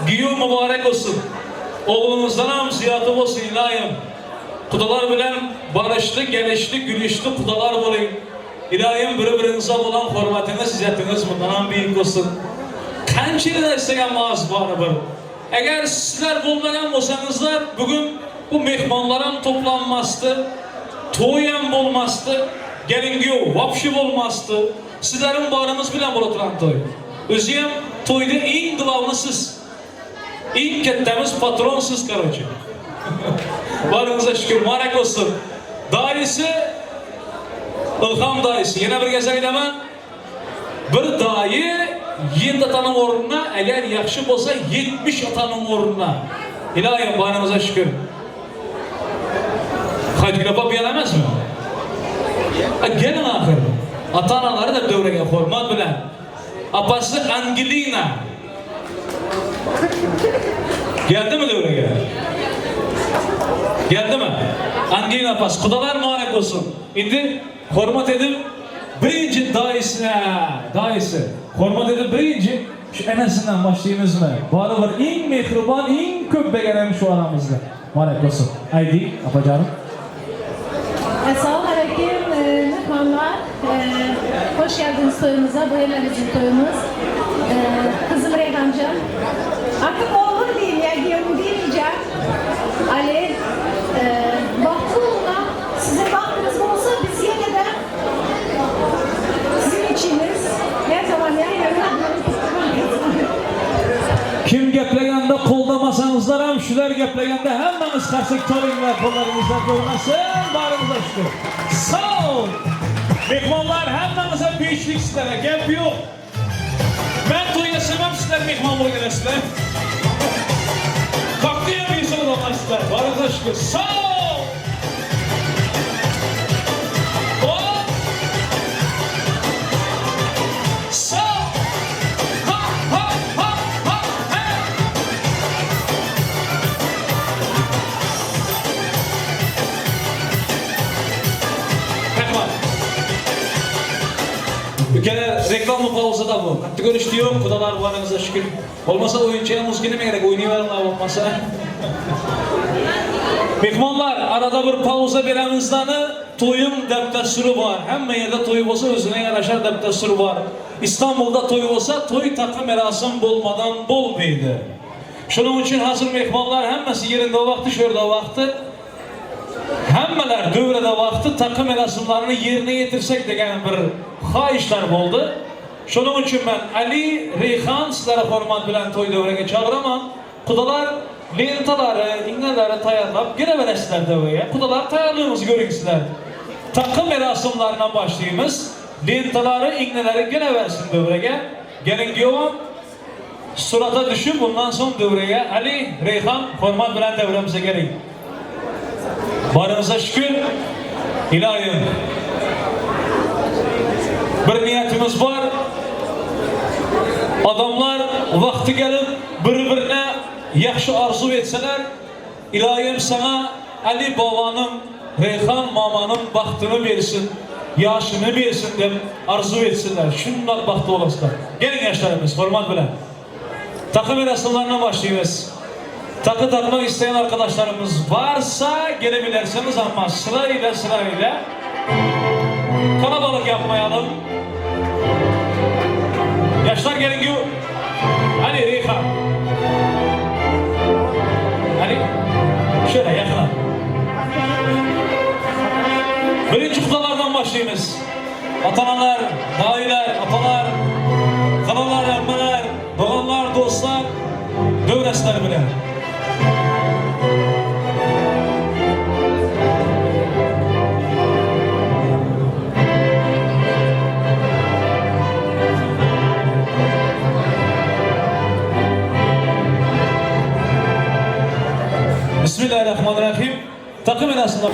giyu mübarek olsun. Oğlunuzdan ham ziyatı olsun ilahim. Kudalar bilen barışlı, gelişli, gülüşlü kudalar olayım. İlahim birbirinize olan hürmetiniz, izzetiniz bundan ham büyük olsun. Kançili de isteyen mağaz var bir. Eğer sizler bulmayan olsanızlar, bugün bu mehmanların toplanmazdı, toyam olmazdı. Gelin giyo, vapşi olmazdı. Sizlerin bağrınız bilen buluturan toy. Özüyem toyda en gılavını siz. En kettemiz patron siz karocu. Varınıza şükür, mübarek olsun. Dairesi, ilham dairesi. Yine bir geze gidemen. Bir dayı 7 atanın orununa, eğer yakşı olsa 70 atanın orununa. İlahim varınıza şükür. Haydi kapap gelemez mi? Gelin ahir, ata-anaları da devreye hürmet bilen. Apası Angelina. Geldi mi devreye? Geldi mi? Angelina apası. Kudalar mübarek olsun. Şimdi hürmet edip birinci dayısı. Hürmet edip birinci şu enesinden başlayımız mı? Bari var en mehriban, en köp beğenen şu aramızda. Mübarek olsun. Haydi apacağım. Selamun Aleyküm mehmanlar. Hoş geldiniz toyumuza. Bu yıl bizim toyumuz. Kızım Reyhancığım. Artık oğlum diyeyim ya, gelin diyemeyeceğim. Ali, baktı oğluna. Sizin baktığınız olsa biz yine de sizin içiniz her zaman Kim geplegende koldamasanızlar hem şular geplegende hemmemiz karşık toyunlar kollarımızda görmesin, bağrımıza şükür. Sağ ol. Mehmanlar hemmemize büyüklük sizlere, gep yok. Ben toyuna sevmem sizler mehmanlığı gelesizler. Kalktıya bir son olan sizler, bağrımıza şükür. Sağ ol. Hop. Sağ ol. Ha ha ha ha he. Bir kere reklamlı pauza da bu. Hatta görüş diyorum, kudalar varınıza şükür. Olmasa oyuncuya müzik ne gerek, oynayıverirler olmasa. Mehmanlar, arada bir pauza veremizdanı toyum deptesuru var. Hemme yerde toy olsa özüne yaraşar deptesuru var. İstanbul'da toy olsa toy takı merasim bulmadan bolmaydı. Şunun için hazır mehmanlar hemmesi yerinde o vakti, şurada o vakti. Hemmeler dövrede vakti takı merasimlerini yerine getirsek degen bir hayışlar oldu. Şunun için ben Ali Reyhan sizlere hormat bilen toy dövrege çağıramam. Kudalar lentaları, inneleri tayarlap gireveresizler dövreye. Kudalar tayarlığımızı görün sizler. Takı merasimlerinden başlayımız. Lentaları, inneleri gireversin dövrege. Gelin diyorum. Surata düşün, bundan son dövreye Ali Reyhan hormat bilen devremize gelin. Barınıza şükür, ilahim. Bir niyetimiz var. Adamlar vakti gelip birbirine yaxşı arzu etseler, ilahim sana Ali babanın, Reyhan mamanın baktını versin, yaşını versin diye arzu etsinler. Şunlar baktı olasılar. Gelin yaşlarımız, hormat bilen. Takı merasimlerine başlayacağız. Takı takmak isteyen arkadaşlarımız varsa gelebilirsiniz ama sırayla kalabalık yapmayalım. Yaşlar gelin diyor. Ali Reyhan. Ali şöyle yakına. Birinci kudalardan başlayınız. Atanalar, dailer, atalar, kalalar, emmeler, doğanlar, dostlar, dövresler bile. Bismillahirrahmanirrahim. Takım arasında.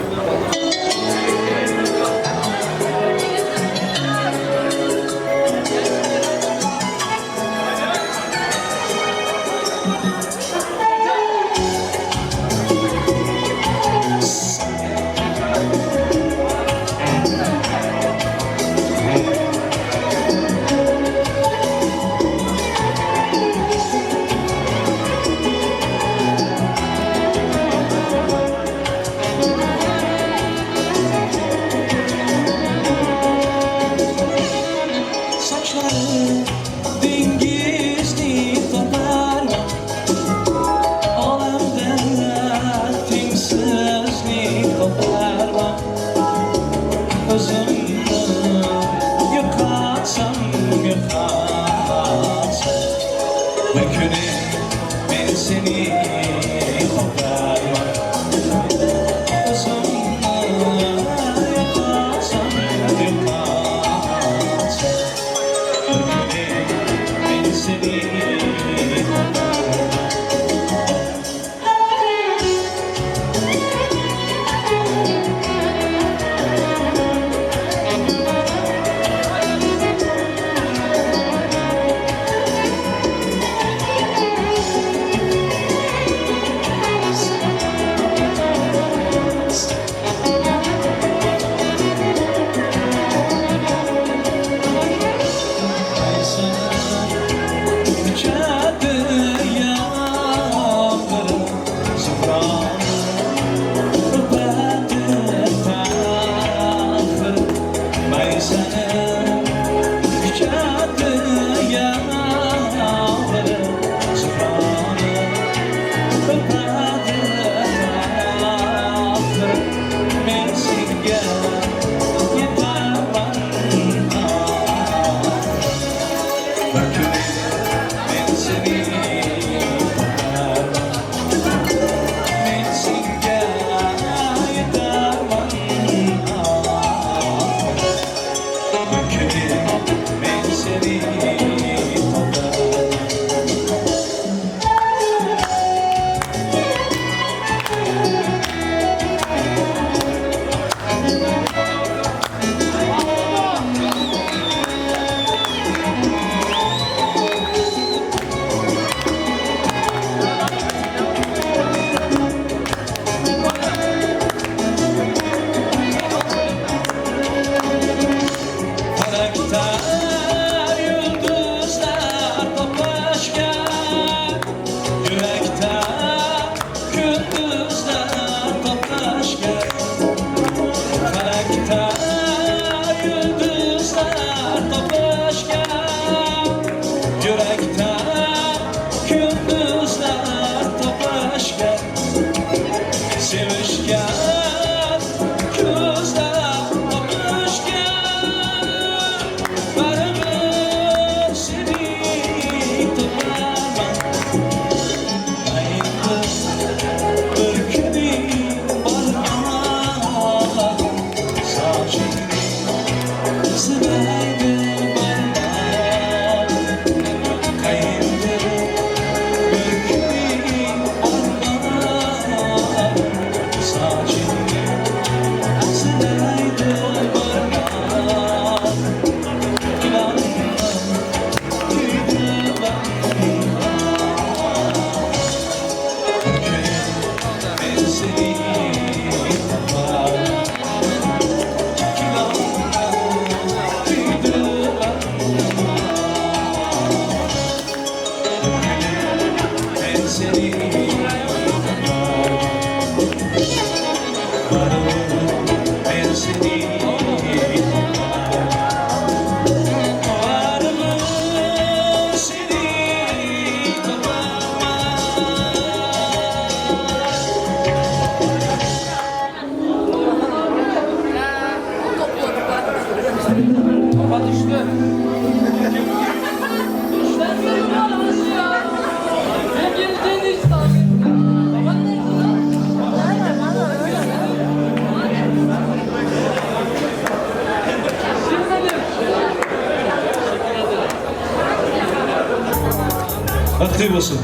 Aktif olsun.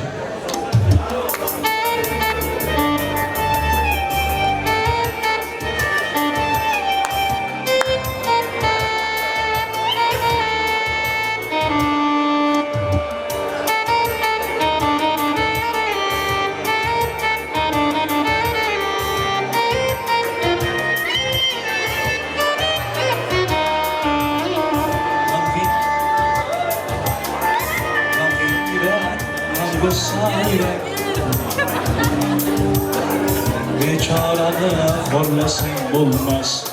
Beçaranı horlasın bulmaz.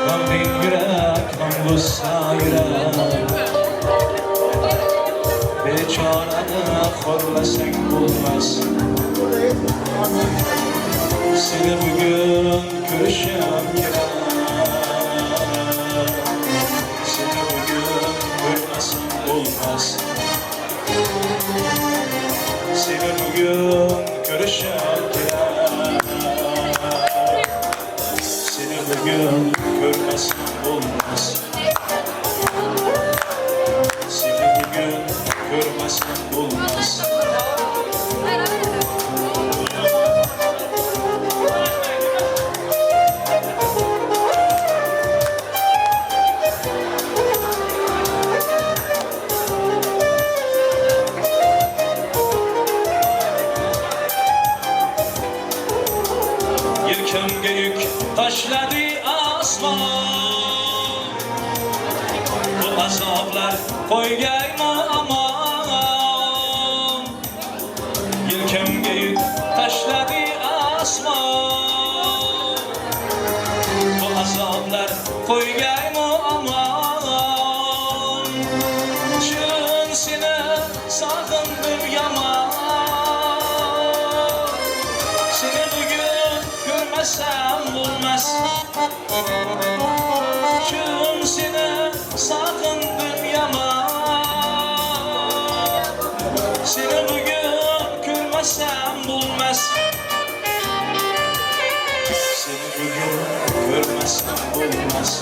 Kalbin yürek, hamlusa yürek. Beçaranı horlasın bulmaz. Seni bugün görüşem gerek. Seni bugün görmesin bulmaz. Seni bugün görüşem gerek. Seni bugün görmesin olmaz. Seni bugün görmesin olmaz. Yelkem geyik taşladı asman. Bu azaplar koy gelme aman. Yelkem geyik taşladı asman. Bu azaplar koy gelme aman. Çün seni sağındım yaman. Seni bugün görmesem olmaz. Çün seni sakındım yaman. Seni bugün görmesem olmaz. Seni bugün görmesem olmaz.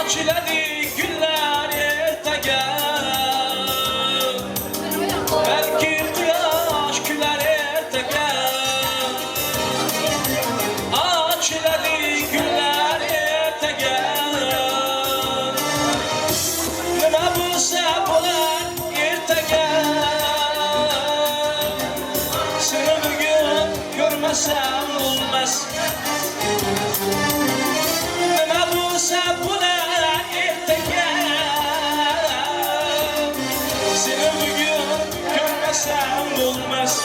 Açıladı güller ertege. Belki kıyaş güler ertege. Açıladı güller ertege. Nima bulsa bo'lar ertege. Seni bugün görmesem olmaz. Nima bulsa bo'lar ertege. Seni bugün görmesem olmaz.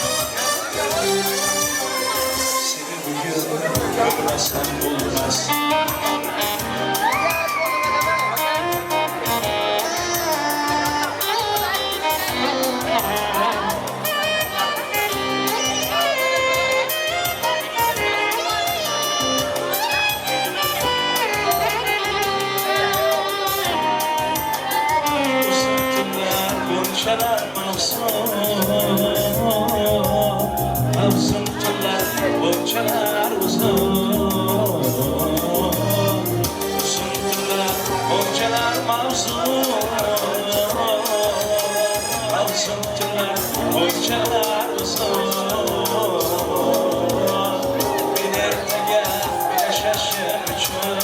Seni bugün görmesem olmaz. Goncalar mavzun tüllar, goncalar uzun. Uzun tüllar, goncalar mavzun tüllar, goncalar uzun. Bir ertege bir şaşır uçur.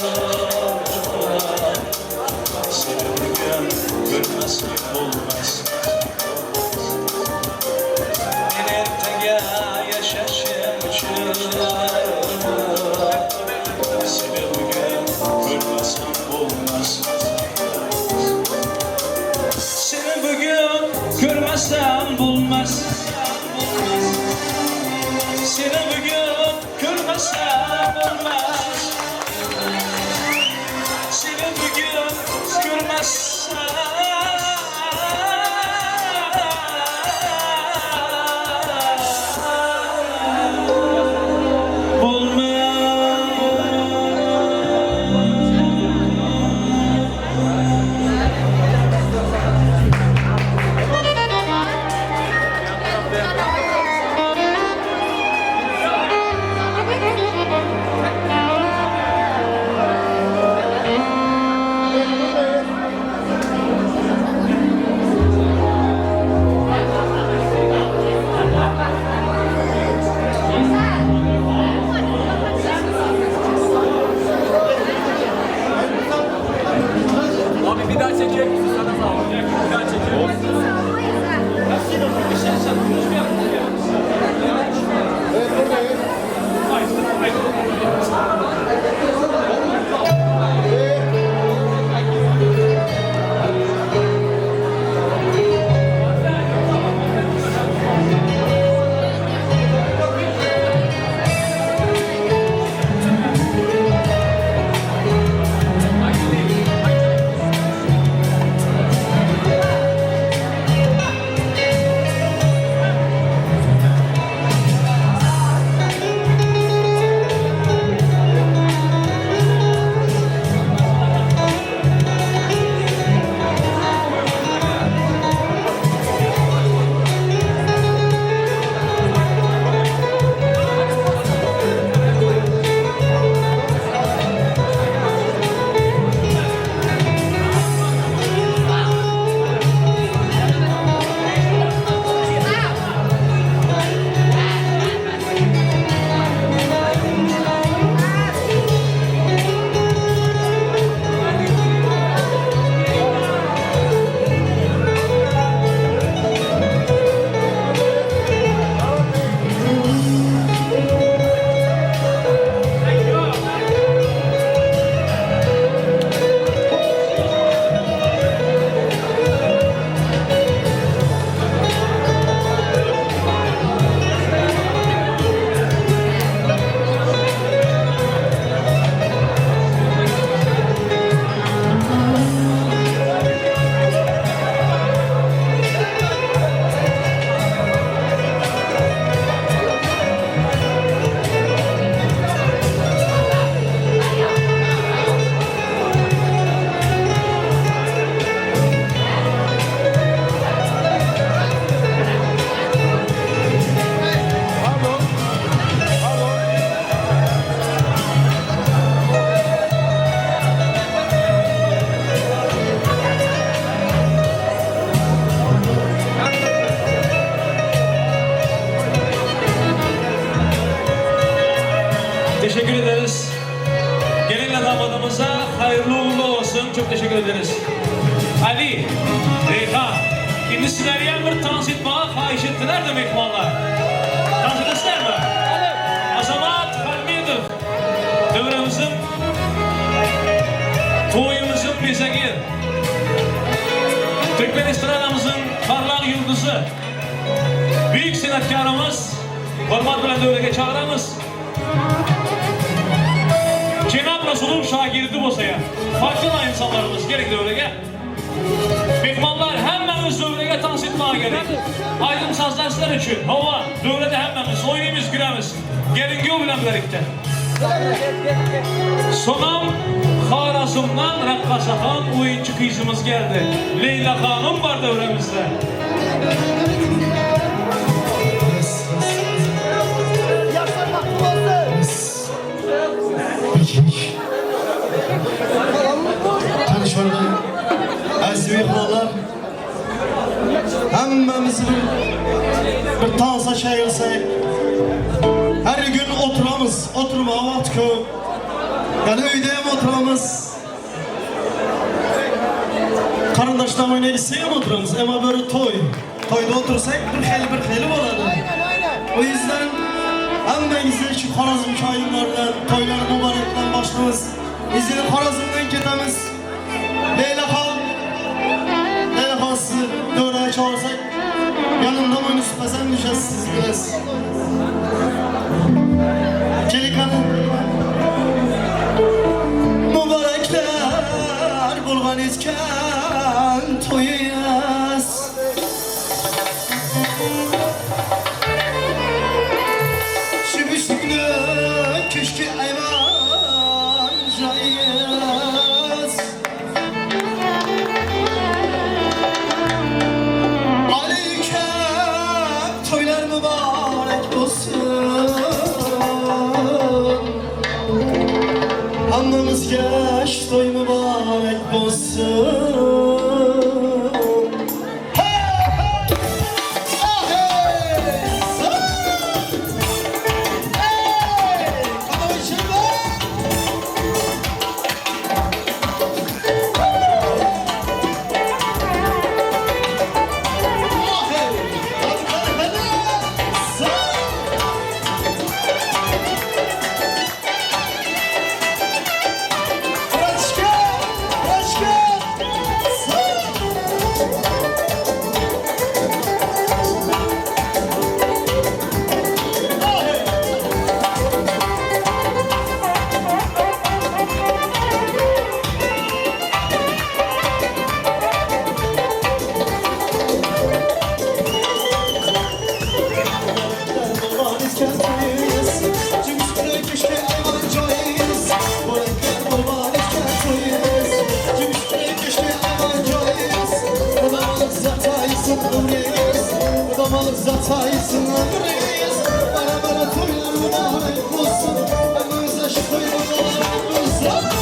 Seni bugün görmesem olmaz. Yaşasın seni bugün görmesem olmaz. Seni bugün görmesem bulmaz. Seni bugün görmesem olmaz. Seni bugün görmesem Abi bir daha çekecek misin? Sana sağ ol. Bir daha çekecek. Teşekkür ederiz. Gelinle damadımıza hayırlı uğurlu olsun. Çok teşekkür ederiz. Ali, Reyhan, şimdi sizlerden bir dans etmeye fahiş ettiler de mehmanlar. Dans etsinler mi? Azamat Halmidov, dövremizin, toyumuzun bezegi, Türkmen estradamızın parlak yıldızı, büyük sanatkarımız, hurmat bilan dövrege çağıramiz. Cenab Resul'un şagirdi bolsa ya. Farklı insanlarımız gerek dövrege. Mehmanlar hemmemiz dövrege dans etmeye gerek. Aydın sazlar sizler için. Hava, dövrede hemmemiz oynayımız, gülemiz. Gelin gö bilen birlikte. Sonam Xorazmdan Raqqasaxon oyuncu kızımız geldi. Leyla Hanım var dövremizde. Tanışmada aziz mehmonlar, hammamiz bir tansa çayılsak, her gün oturamiz, oturma vaqt ko'p. Yani uyda ham oturamiz. Qarindoshlar o'ynay gitsak ham oturamiz. Ama böyle to'yda otursak bir xili bo'ladi. O yüzden hammangizga shu Xorazm shoirlaridan to'ylar muborakdan boshlaymiz. Izini Xorazmdan ketamiz. Leylaxon sizni dövreye çağırsak yanında mı Yusuf Hasan düşesiz siz bilesiz. Şübüşlükle köşkü ayvan cayız Aleyküm toylar mübarek olsun Hammamız geç toy mübarek olsun Zataysın ömrüyüz Bana bana toylar mübarek olsun Ömrümüze şu toylar mübarek olsun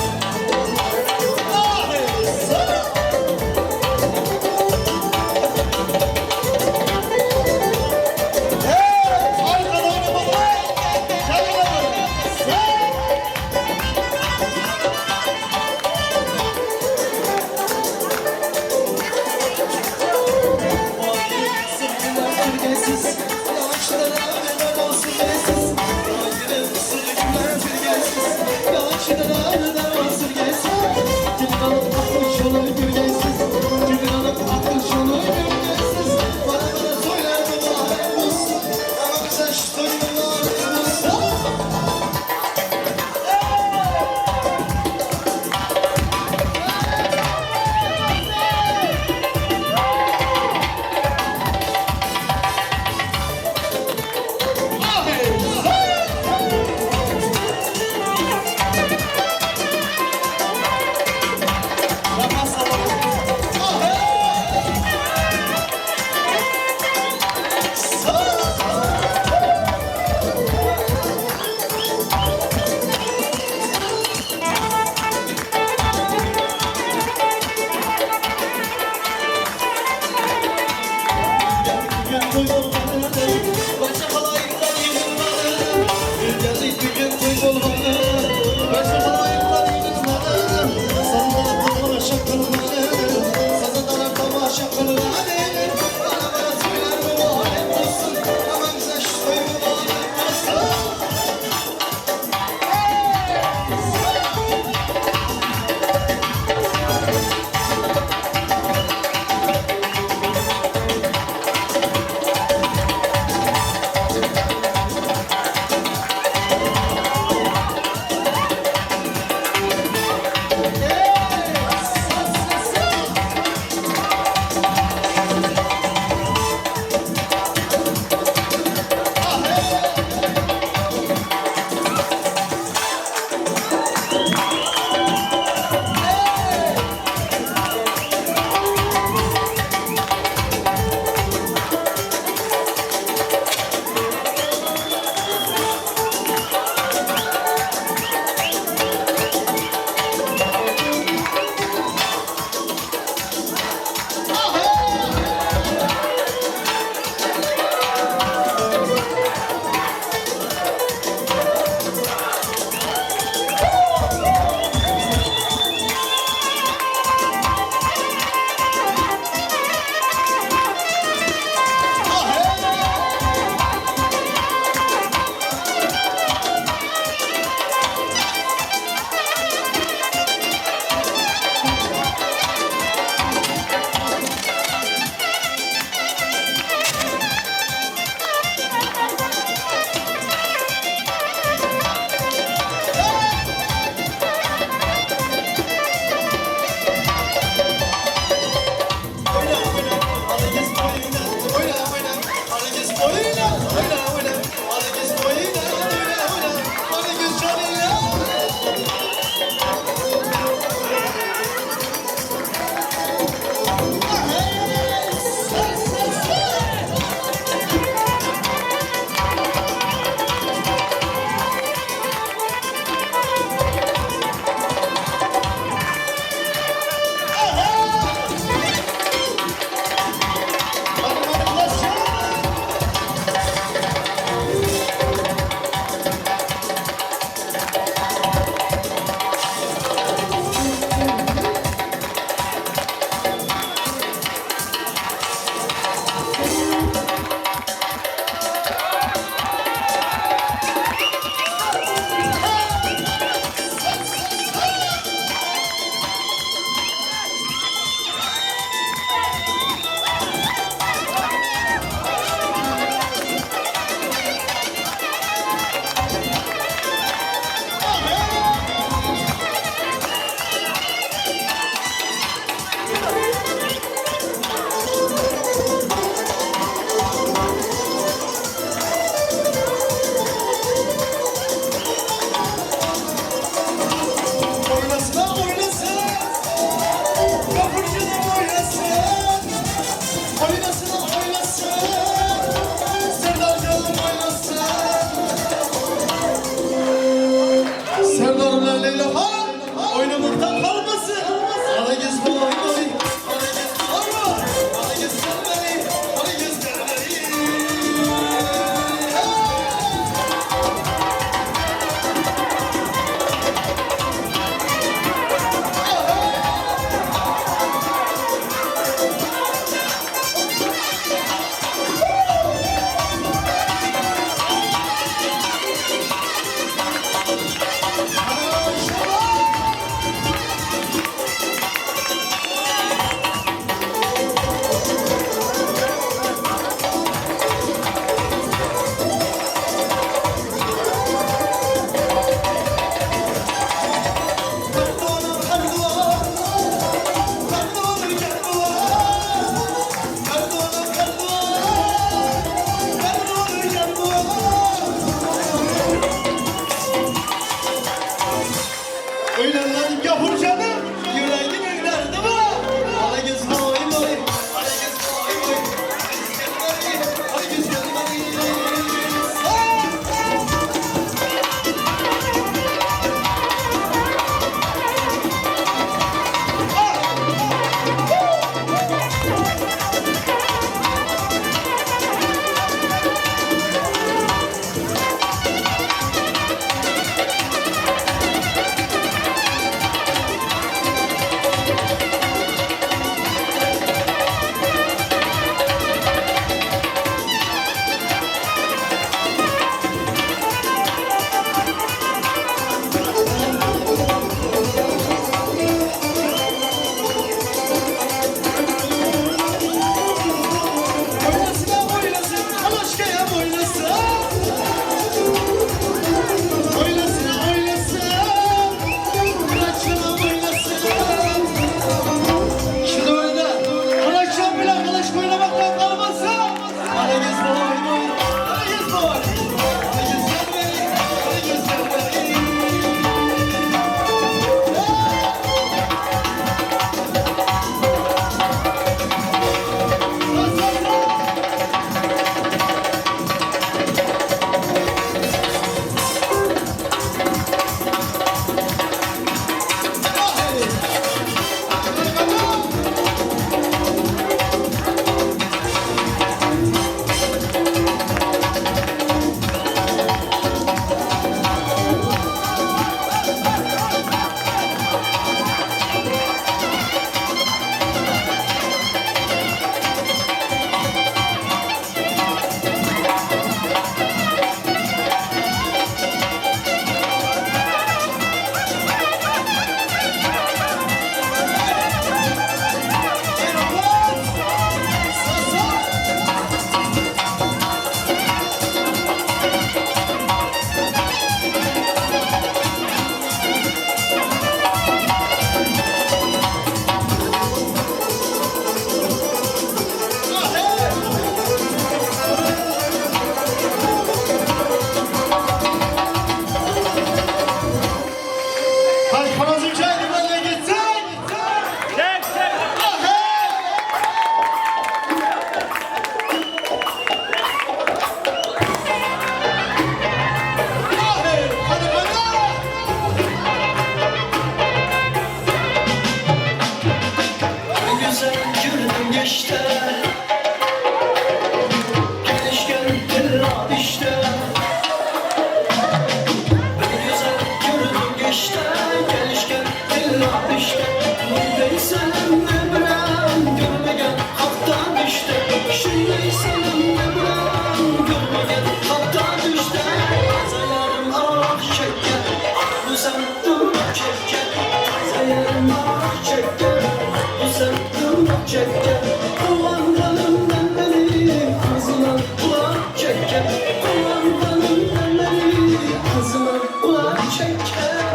çekke Kulağımdanın elleri ağzıma kulak çekke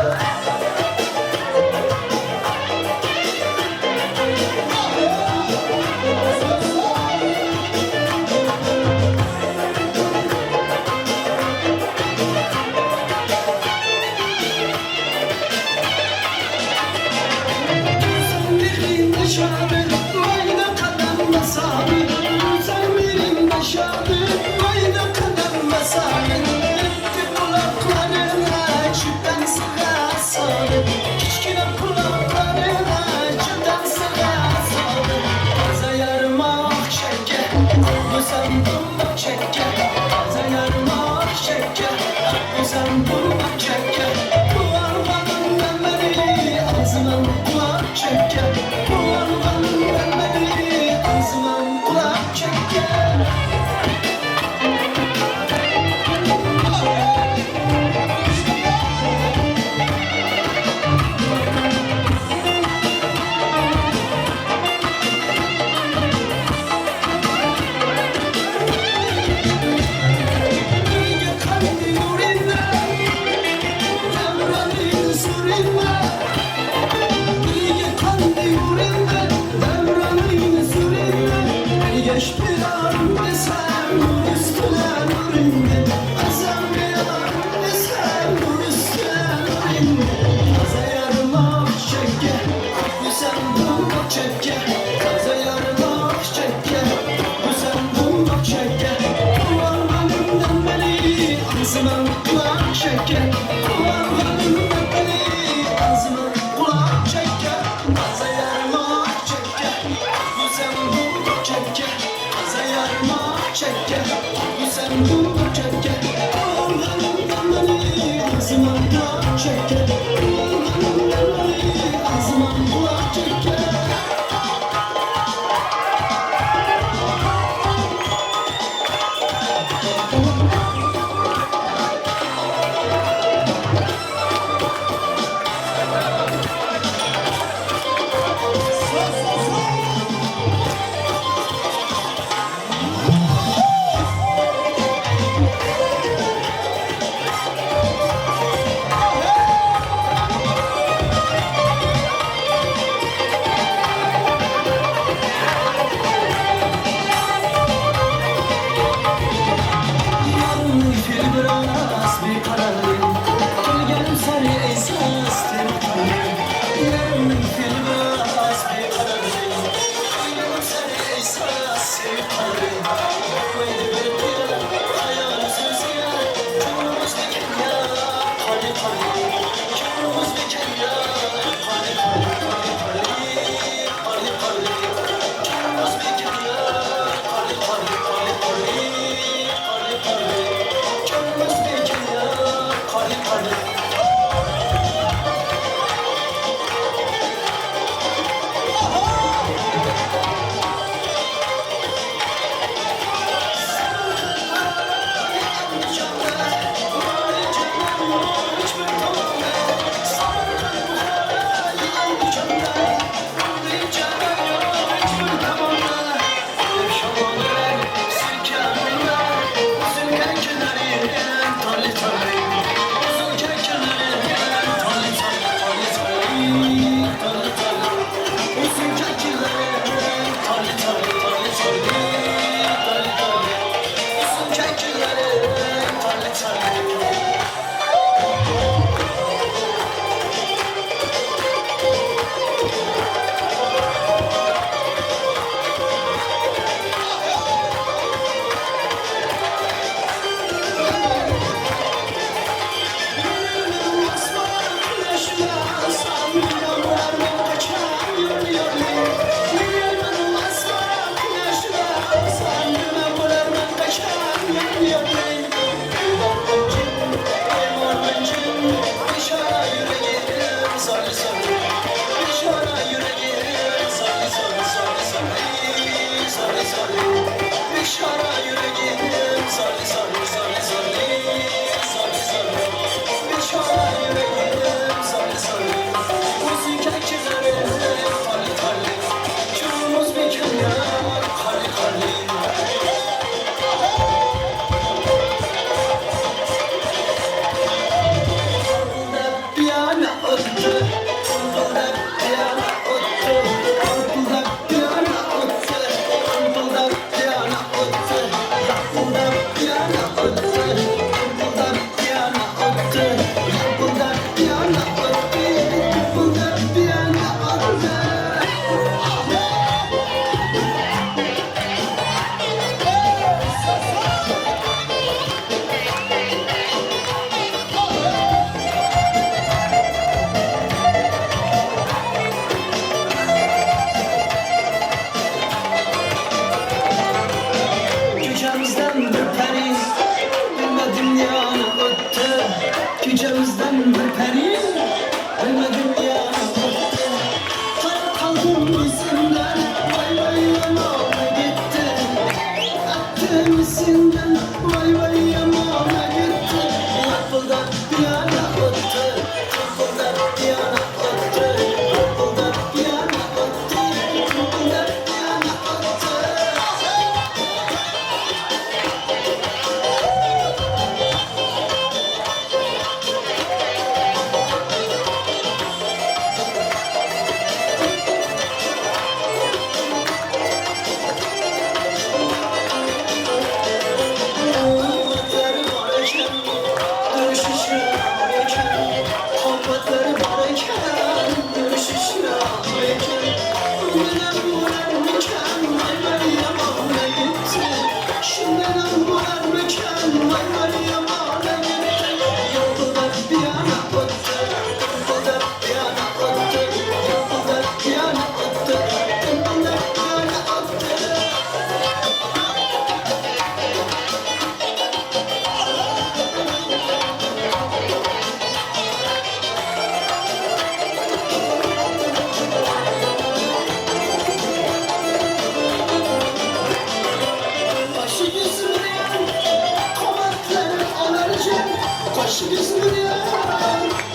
Başı üstüne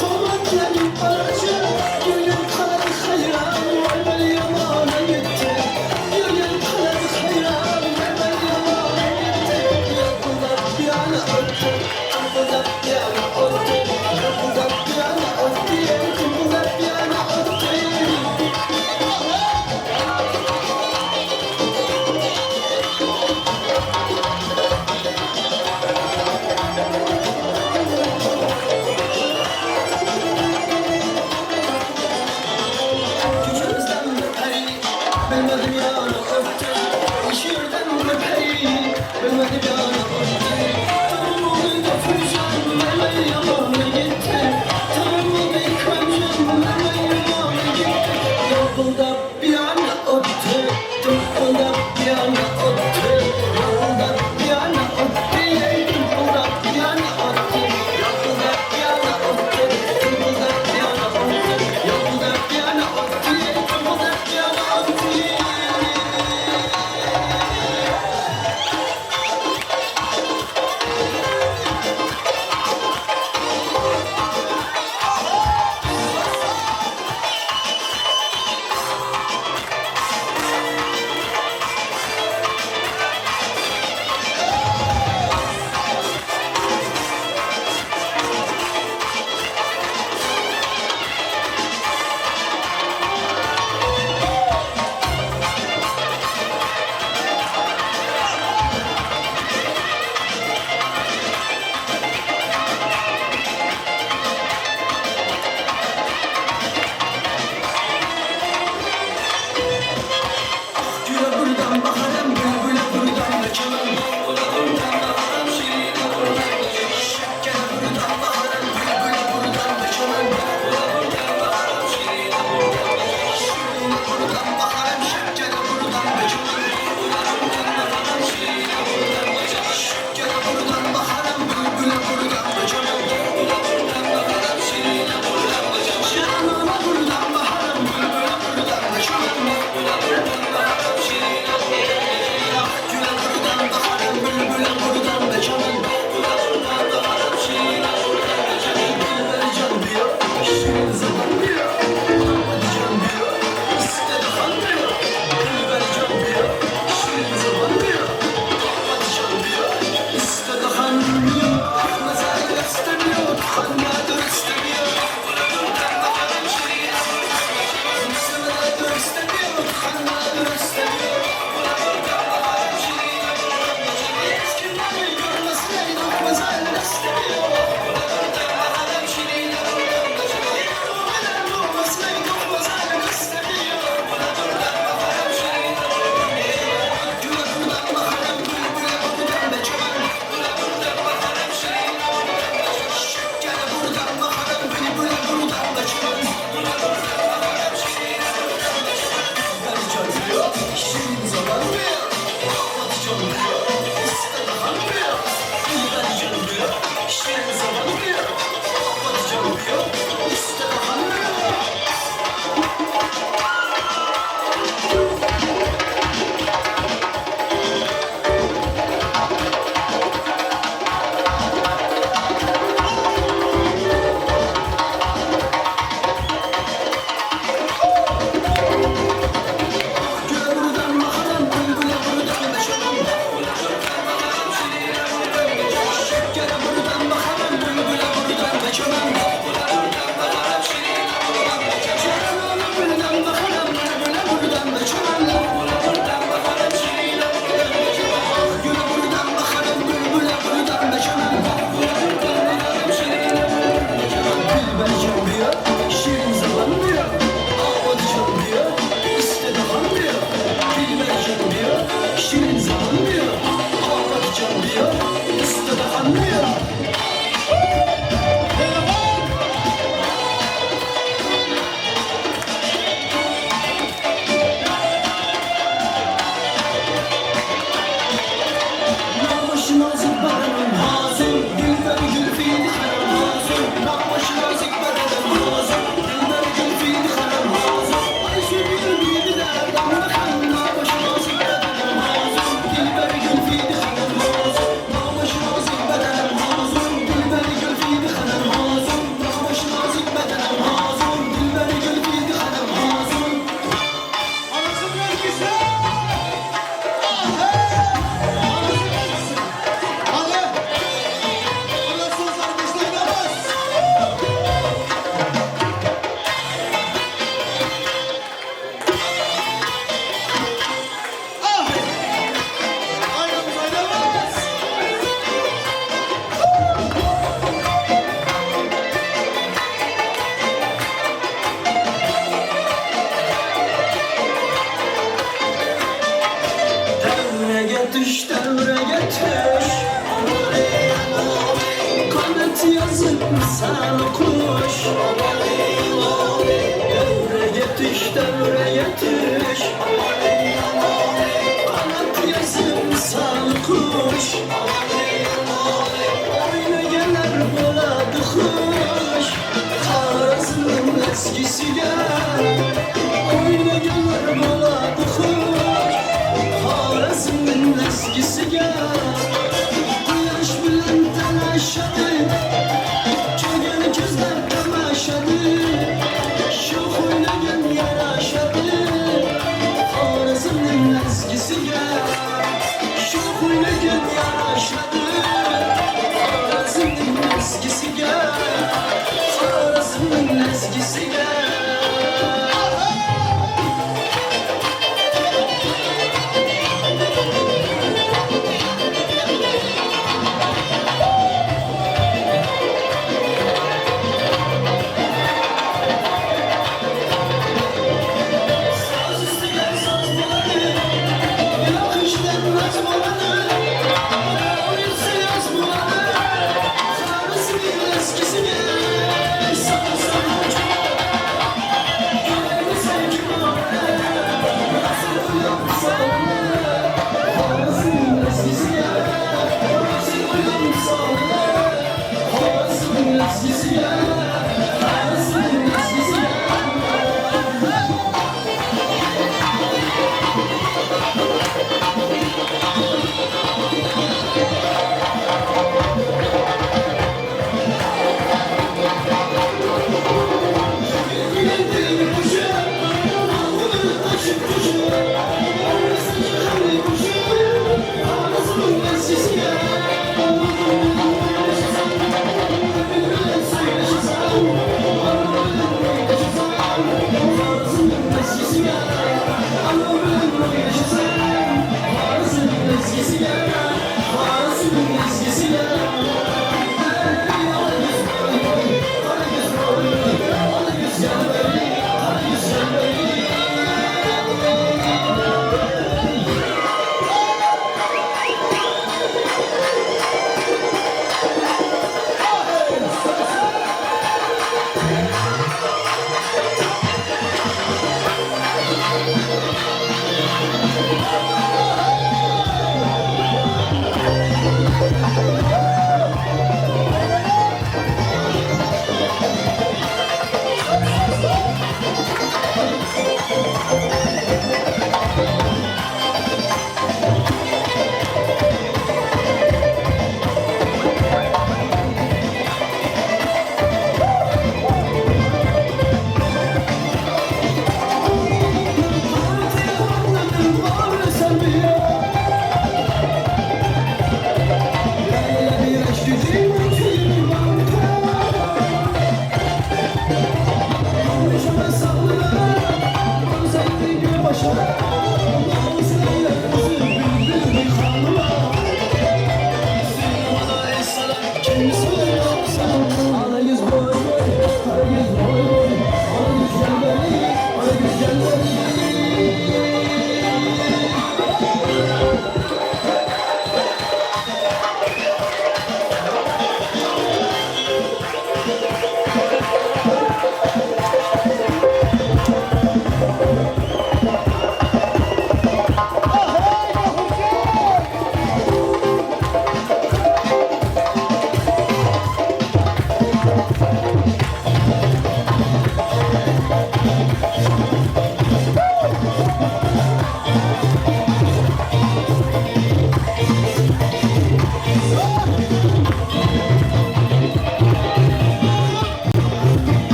Komak yanıp aracı Gönül kanadı hayran Vay yamana gitti Gönül kanadı hayran Vay yamana gitti Yapılar bir yana öldü Yapılar bir yana öldü Yapılar bir yana öldü Yapılar bir yana öldü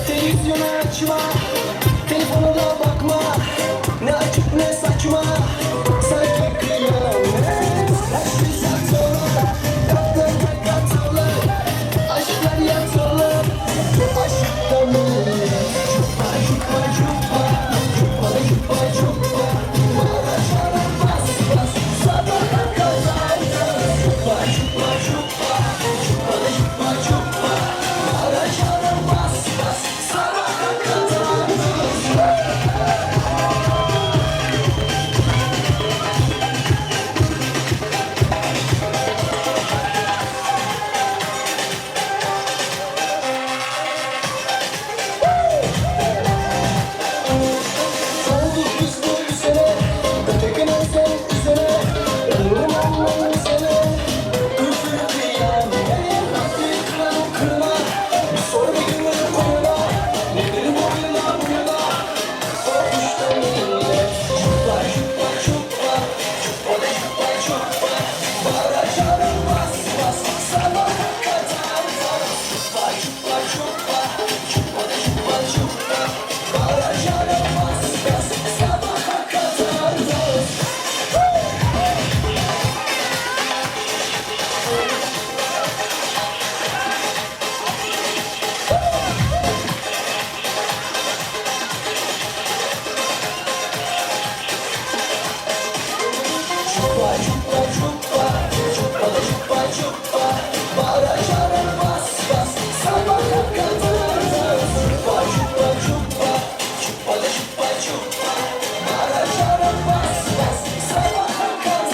Televizyonu açma, telefonuna bakma. Ne açık ne saçma, sanki kıyamet. Her şey saçmalı, yaptığın yakatılı. Aşklar yatılı, aşkta millet. Çupa çupa çupa, çupa çupa çupa. Bana şara bas bas, sabaha kadar. Çupa çupa çupa, çupa çupa çupa. Bana şara bas bas, sabaha kadar. Oldu biz bu sene, ötekine sen üzere. Ölürüm anlamı sene, üfürü kıyamet. Rabbim kırarım kırma, bir sor bir gün ölür koyuna. Nedir boyuna boyuna, o işte millet. Çupa çupa çupa, çupa da çupa çupa. Bara çarım bas bas, sabaha kadar. Çupa çupa çupa, çupa da çupa çupa. Bara çarım bas bas, sabaha kadar. Çupa çupa çupa, çupa da çupa çupa. Bara çarım bas bas, sabaha kadar. Çupa çupa çupa, çupa da çupa çupa. Bara çarım bas bas, sabaha kadar.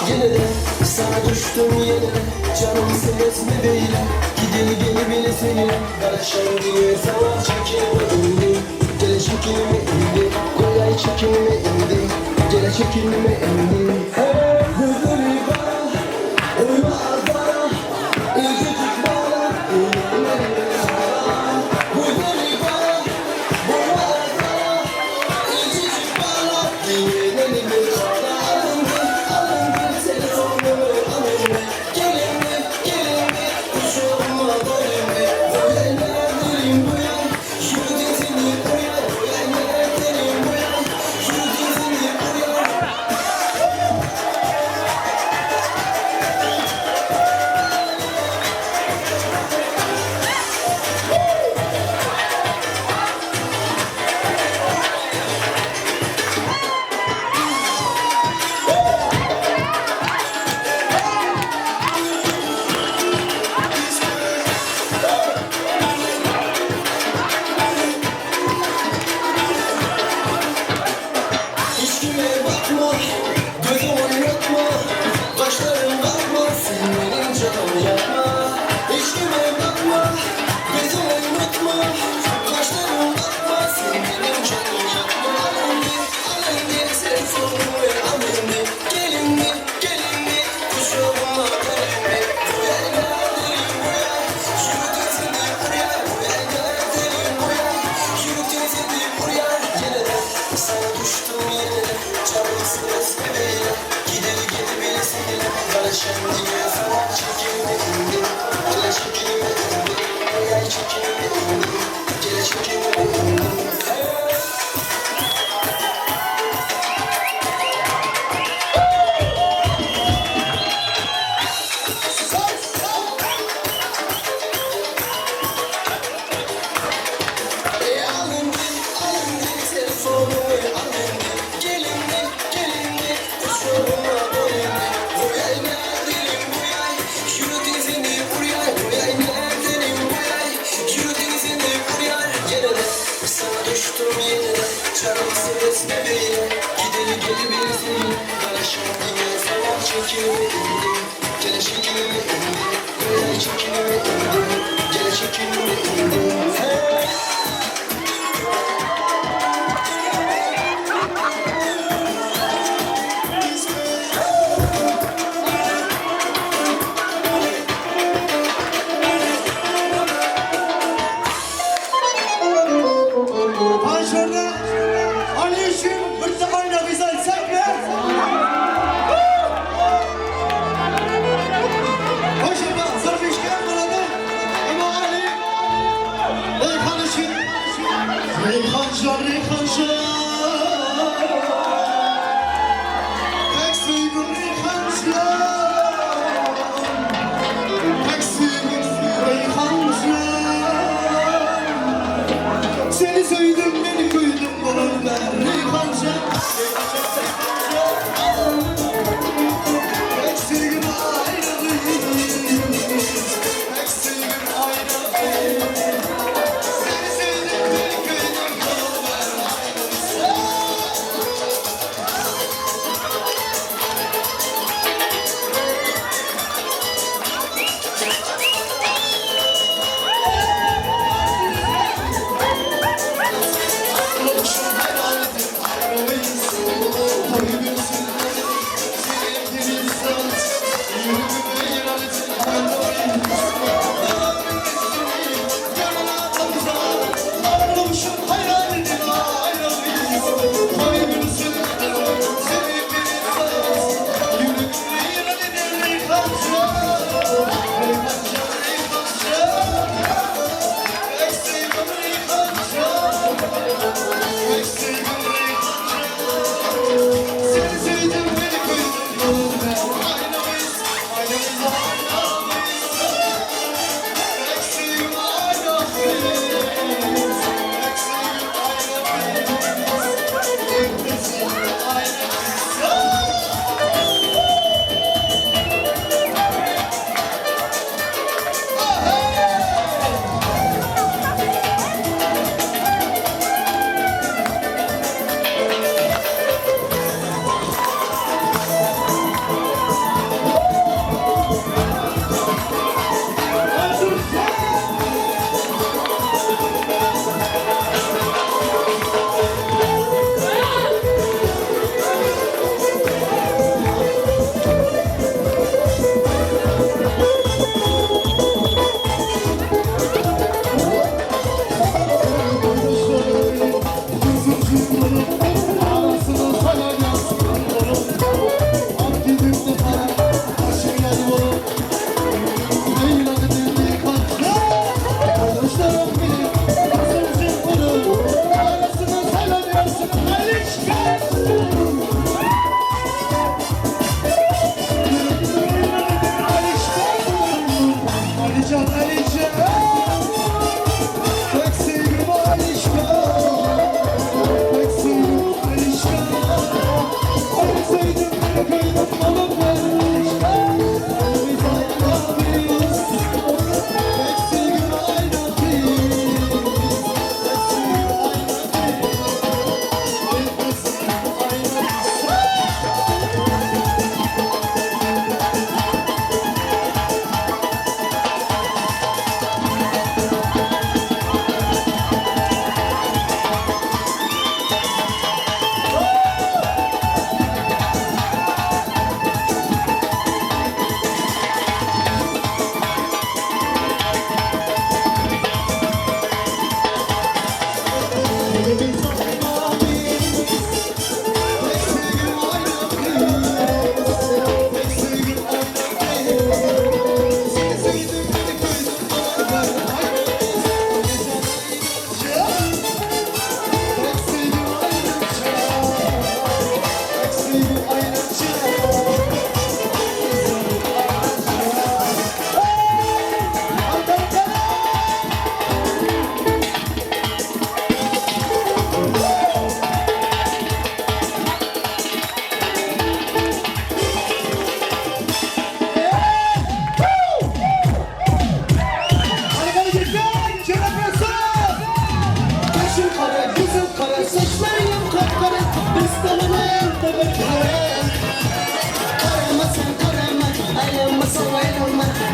Yine de sana düştüm yine, canım sesme değil. Gideli geli bile seni, karışan diye sana çekilme indi. Gele çekilme indi, kolay çekilme indi. Gele çekilme indi. Huzuri bana, uyma bana, üzücük bana, huzuri bana, uyma bana, üzücük bana, yeğenimi bana. Alındı, alındı, telefonumu alındı. Gelin Şurada Ali için bir zamanla güzel sekme.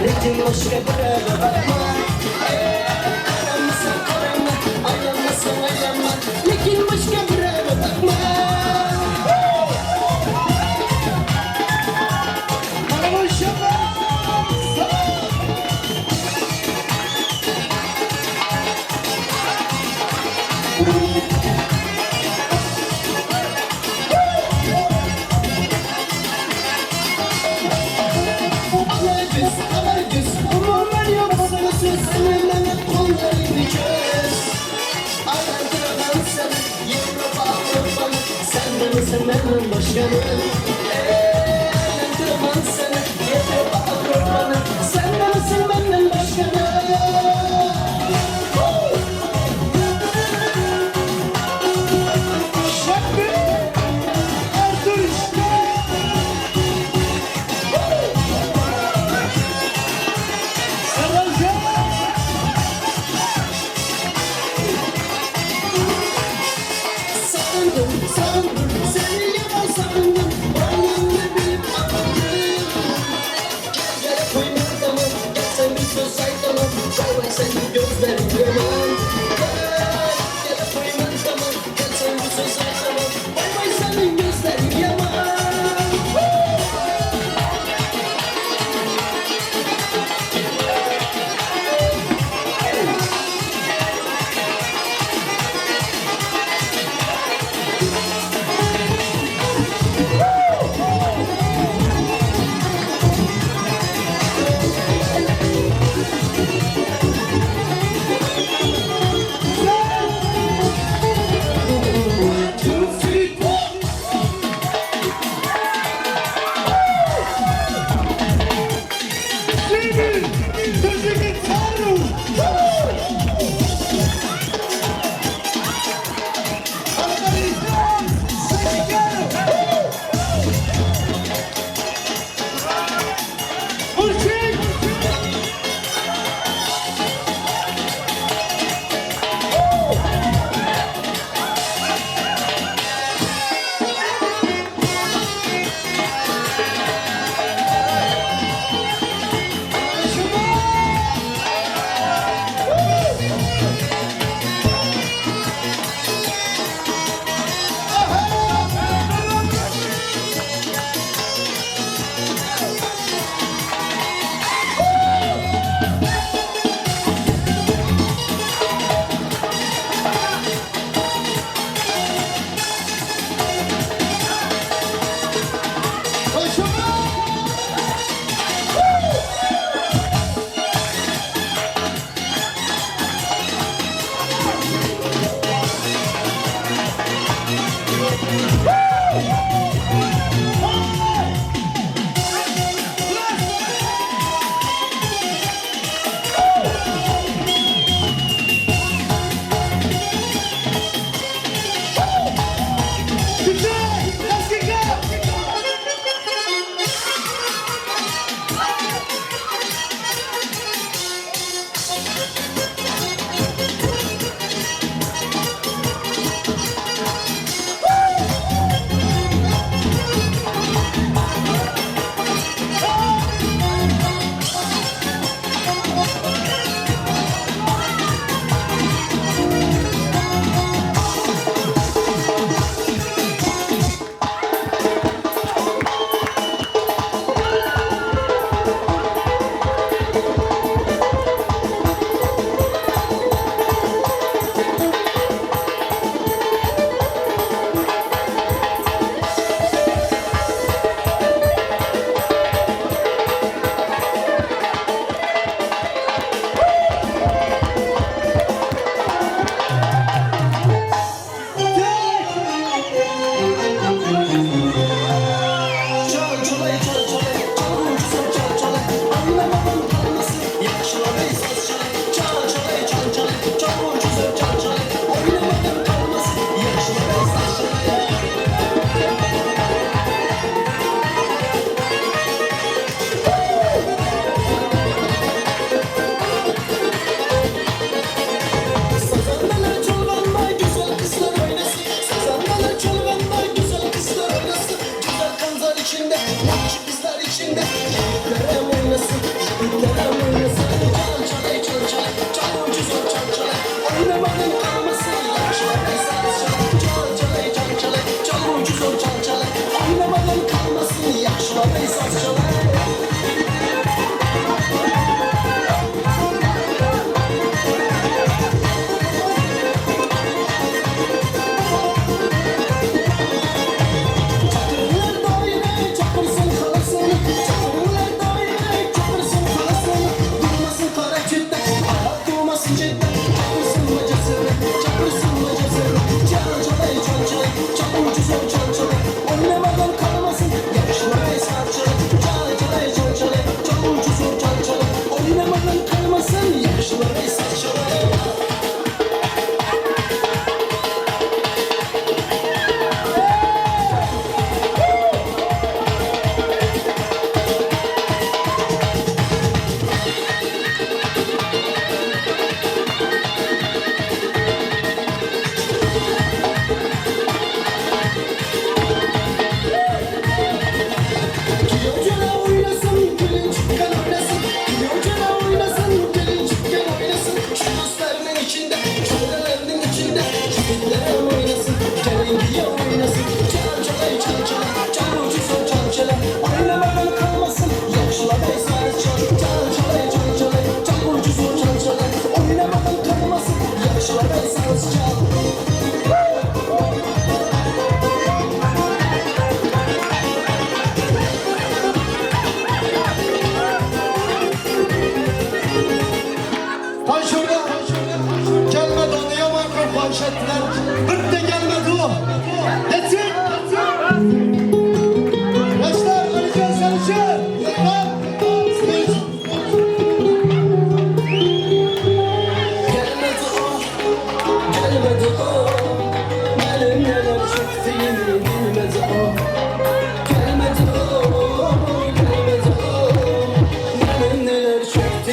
Lekin boshqa birava bakma Aylanmasan qarama, aylanmasan aylanma Lekin boshqa birava bakma Mana bu şoför Sen benden başka mı? Eğlendirmem seni Yeter bağırır bana Sen de misin benden başka mı? Şakir Ertuğrul işte Sarılacağım Sandım, sandım, seni yalan sandım Oğlumla bilip anladım Gel koyma tamam, gel sen bir söz say tamam Vay senin gözlerin yaman Gel koyma tamam, gel sen bir söz say tamam Vay senin gözlerin yaman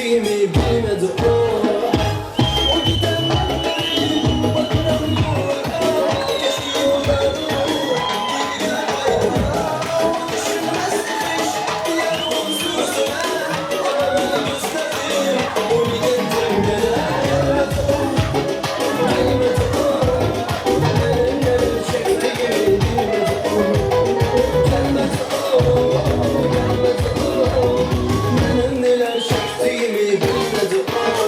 çektiğimi bilmedi o. O giden hallerim bakıram yollara, eski yolları geriye kaybolar. Düşünmezmiş diğer onsuzuna, bana beni gösterdi o giden tengeler. Gelmedi o, gelmedi o, benim neler çektiğimi bilmedi o. Gelmedi o, gelmedi o, benim neler çektiğimi bilmedi o.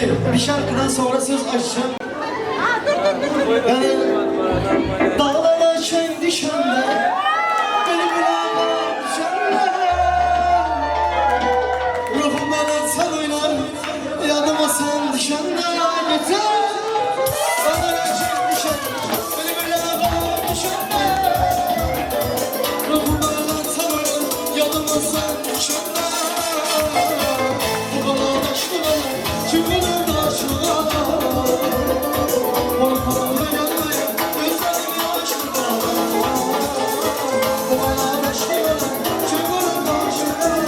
bir şarkıdan sonra söz açacağım. Yani dağlara çen düşende, bülbüler düşende, ruhumdan sen oynar, yadıma sen düşende yeter. Dağlara çen düşende, bülbüler düşende, ruhumdan sen oynar, yadıma sen düşende. Bu bana taştılar, çukurun taştılar. Ortalığı yanmaya, gözlerimi açtılar. Bu bana taştılar, çukurun taştılar.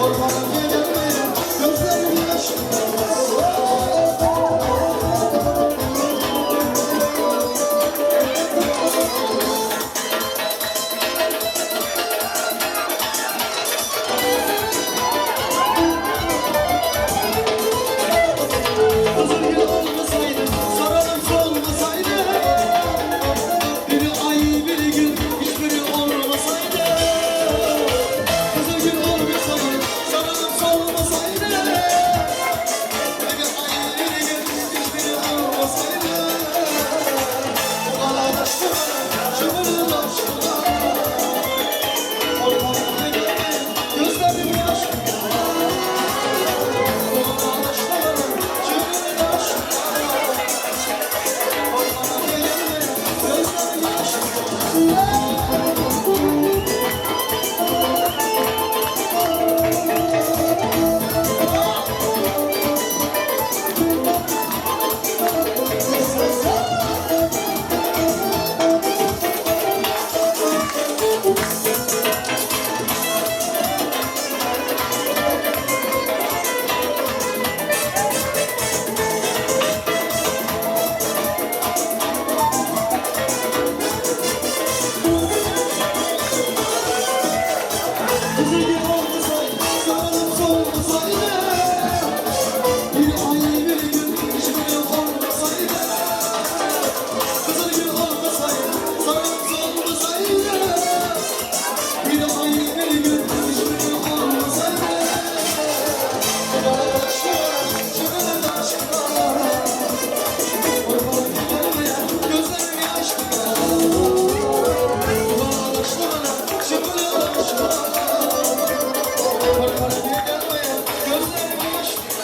Ortalığı yanmaya, gözlerimi açtılar. Kızıl gül olmasaydı, sararım solmasaydı, biri ay biri gün hiçbiri olmasaydı. Kızıl gül olmasaydı, sararım solmasaydı, biri ay biri gün hiçbiri olmasaydı. Bu bana taştılar, çubuğu taştılar. Ortalığı görmeye gözlerimi açtılar. Bu bana taştılar, çubuğu taştılar. Ortalığı görmeye gözlerimi Kızıl gül olmasaydı, sararım solmasaydı, bir ay bir gün hiçbiri olmasaydı. Kızıl gül olmasaydı, sararım solmasaydı, bir ay bir gün hiçbiri olmasaydı. Bu bana taştılar, çubuğu taştılar. Ortalığı görmeye gözlerimi açtılar. Bu bana taştılar, çubuğu taştılar. Ortalığı görmeye gözlerimi açtılar.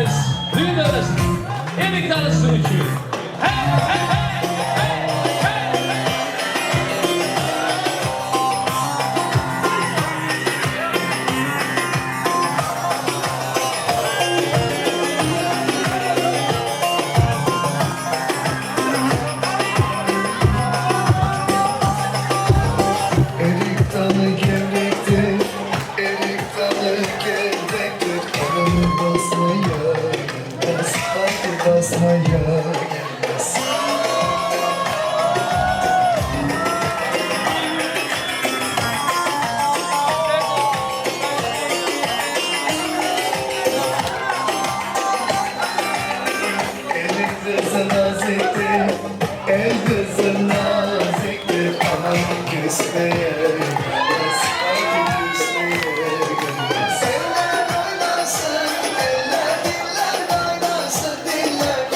Düğünlerimiz, düğünlerimiz. Elik tanışsın için. Hey, hey, hey, hey, hey. Erik dalı gevrektir, erik dalı gevrektir. Kanını basmaya gelmez, haydi basmaya gelmez. Erik kızı naziktir, el kızı naziktir. Aman küsmeye gelmez, haydi küsmeye gelmez. Eller oynasın, eller diller oynasın diller.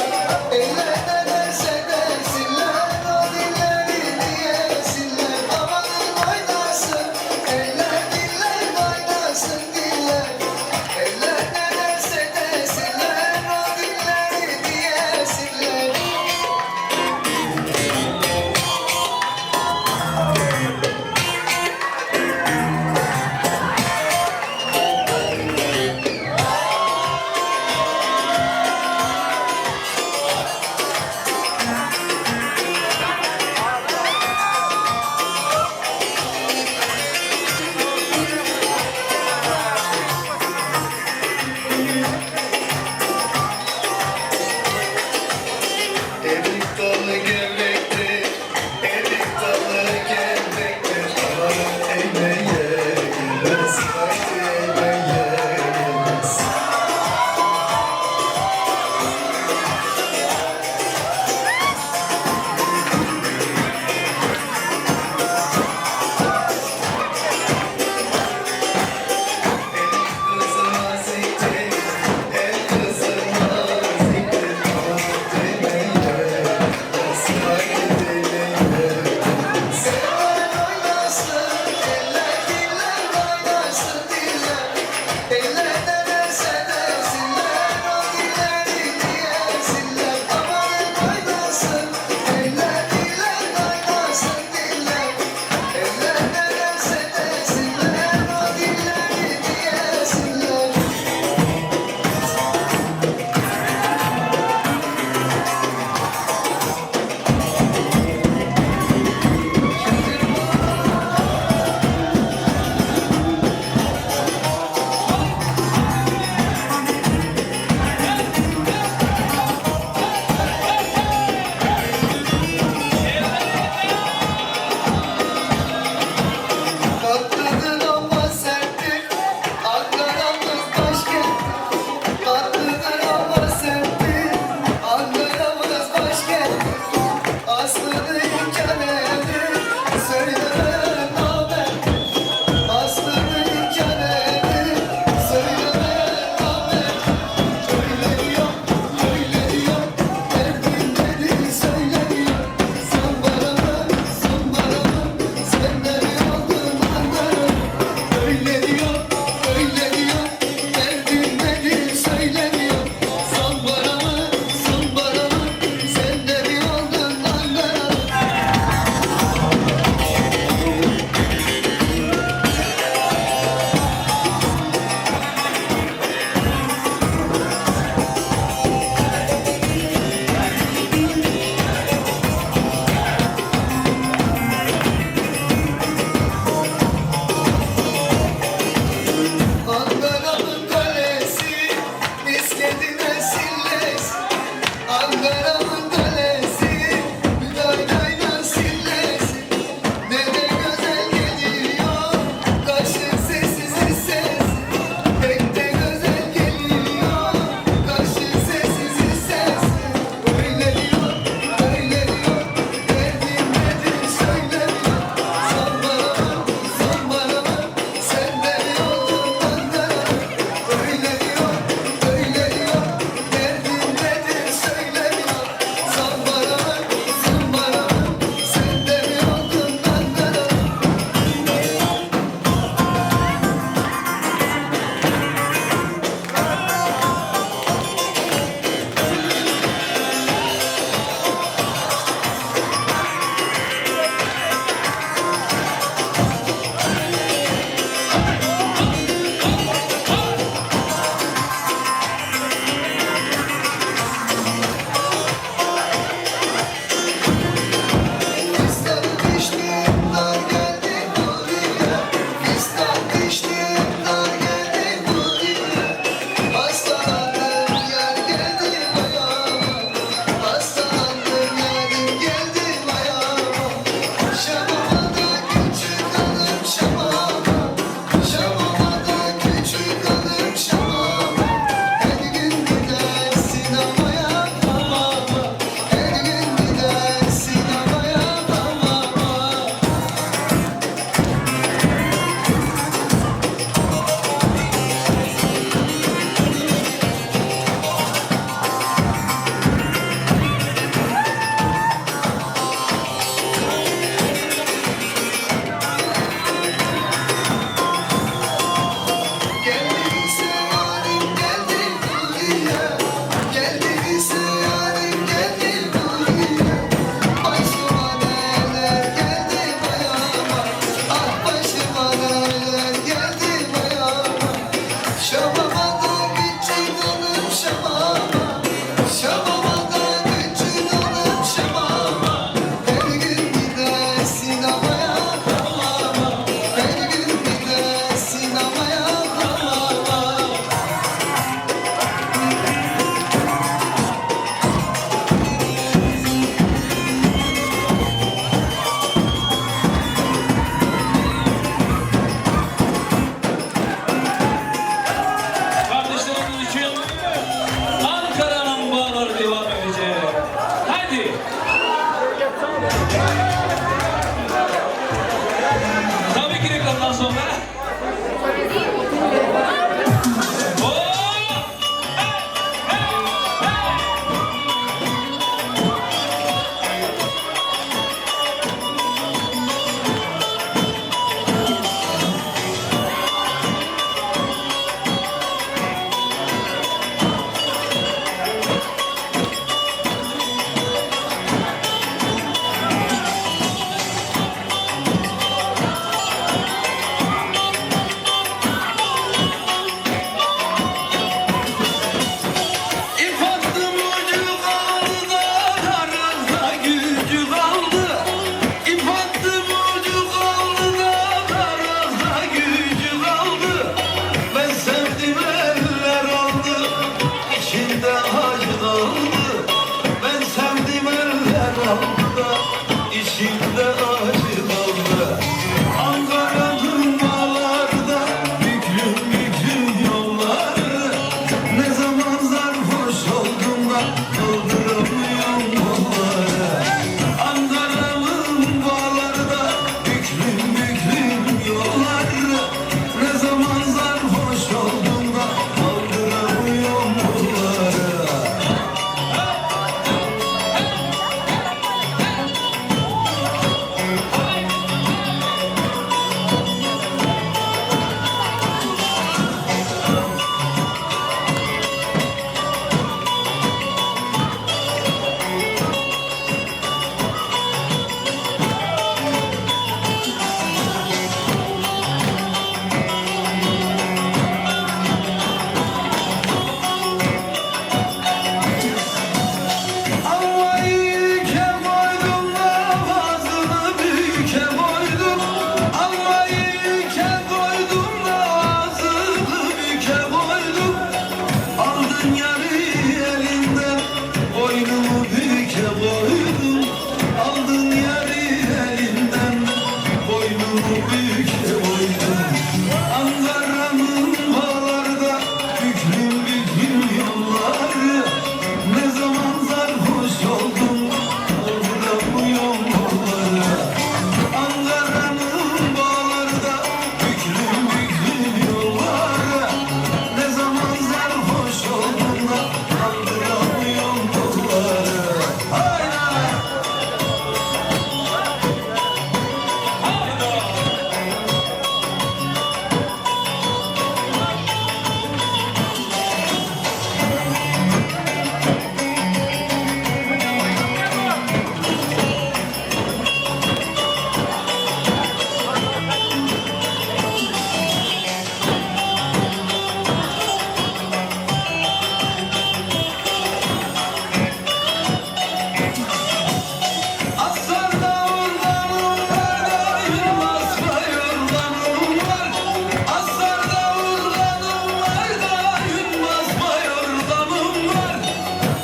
Tabii ki reklamdan sonra. İp attım ucu kaldı da aramda gücü kaldı. İp attım ucu kaldı da aramda gücü kaldı. Ben sevdim eller aldı, içinde acı kaldı. Ben sevdim eller aldı, içinde acı kaldı. Ankara'nın bağlarda büklüm büklüm yolları. Ne zaman sarhoş oldum da kaldıramıyorum yolları. Ankara'nın bağlarda büklüm büklüm yolları. Ne zaman sarhoş oldum da kaldıramıyorum yolları. Almayı ülke koydum da ağzını büyüke koydum. Almayı ülke koydum da ağzını büyüke koydum. Aldın yarı elinden boynumu büyüke koydum. Aldın yarı elinden boynumu büyüke koydum. Ankara'nın bağlarda büklüm büklüm yolları. Ne zaman sarhoş oldum kaldıramıyorum yolları. Ankara'nın bağlarda büklüm büklüm yolları. Ne zaman sarhoş oldum da kaldıramıyorum yolları. Haydi! Asarda urganım var da Yılmaz'da yorganım var. Asarda urganım var da Yılmaz'da yorganım var.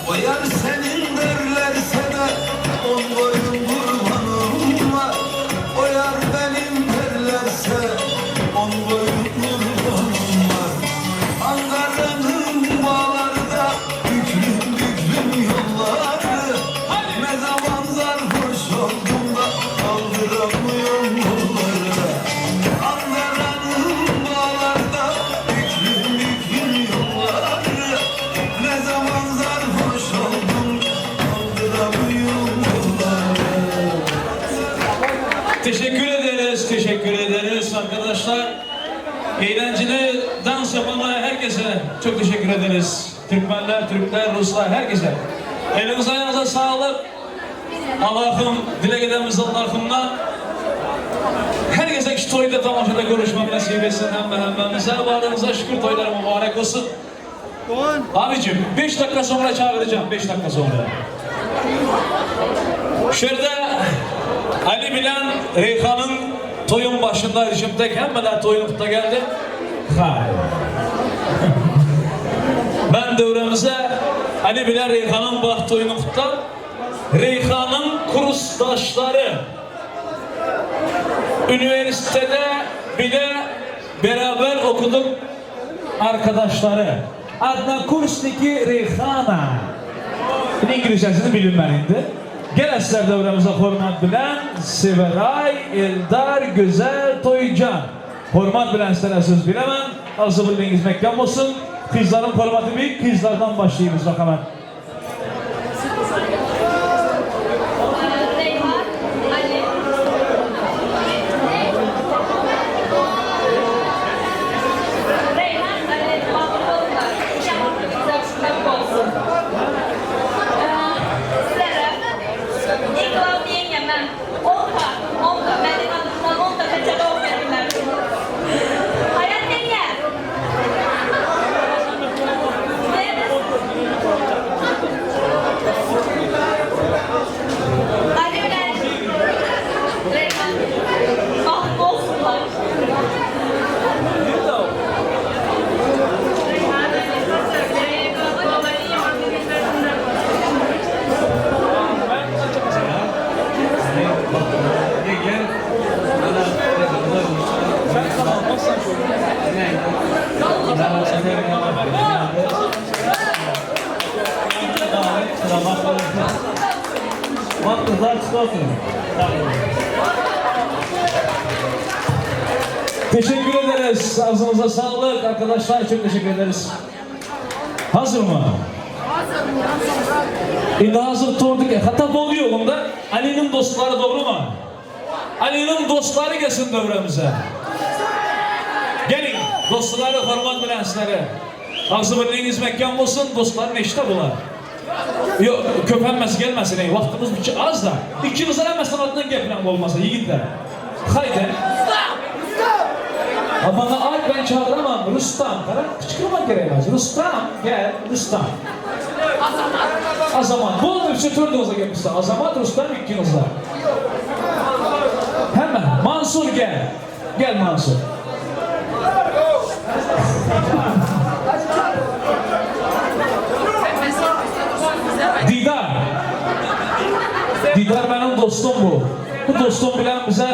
O yar senin derlerse de on boyun kurbanım var. O yar benim derlerse on boyun kurbanım var. Ankara'nın bağlarda büklüm büklüm yolları. Ne zaman sarhoş oldum da kaldıramıyorum yolları. Ankara'nın bağlarda büklüm büklüm yolları. Ne zaman sarhoş oldum kaldıramıyorum yolları. Teşekkür ederiz arkadaşlar. Eğlenceli dans yapanlara herkese çok teşekkür ederiz. Türkmenler, Türkler, Ruslar, herkese. Elinize ayağınıza sağlık. Allah'ım dilek edemiz Allah'ımdan. Herkese şu toyda tamaşada görüşmek nasip etsin hemmemize. Varlığınıza şükür, toylar mübarek olsun. Abicim 5 dakika sonra çağıracağım, 5 dakika sonra. Şurada Ali Bilen Reyhan'ın toyun başında işimdeki hemmeler toyun kutla geldi. Hayır. Ben devremize Ali Bilen Reyhan'ın baht toyunu kutlar. Reyhan'ın kursdaşları üniversitede bile beraber okuduk arkadaşları. Adna kursdaki Reyhan'a. İngilizcesini bilinmeliydi. Gelesler devremize hormat bilen Severay Eldar Güzel Toycan. Hormat bilen sizlere söz bilemem. Arzu bildiğiniz mekan olsun. Kızların hormatı büyük. Kızlardan başlayıyoruz bakalım. Reyhan, Ali. Reyhan, Ali, Mahmutlar. Şahane güzel olsun. Sizlere İkram diyeyim ben. Onka. Benim adımdan onka peçete olmayanlar. Hayat yenge. Ali bilen Reyhan. Mahmut olsunlar. Bak kızlar çıkıyorsun. Teşekkür ederiz. Ağzınıza sağlık. Arkadaşlar çok teşekkür ederiz. Hazır mı? Hazır. Hazır turduk. Hatta doğru yolunda. Ali'nin dostları doğru mu? Ali'nin dostları gelsin devremize. Gelin. Dostları, hormat bilensleri. Ağzı birliğiniz mekan olsun. Dostların işte bunlar. Yok, köpenmez gelmesin. Vaktimiz az da. İkinizden hemen adından geplen olmasa yiğitler. Haydi. Bana ay ben çağıramam. Rustam. Çıkırmak gerekmez. Rustam gel. Rustam. Azamat. Bu oldu. Çötürdüğünüzde gelmişse. Azamat, Rustam ikinizde. Hemen. Mansur gel. Gel Mansur. Didar. Didar benim dostum bu. Bu dostum bilen bize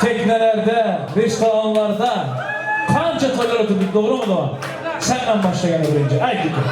teknelerde, restoranlarda kanca toylar oturduk, doğru mu da? Senden başla gene önce. Ay Didar.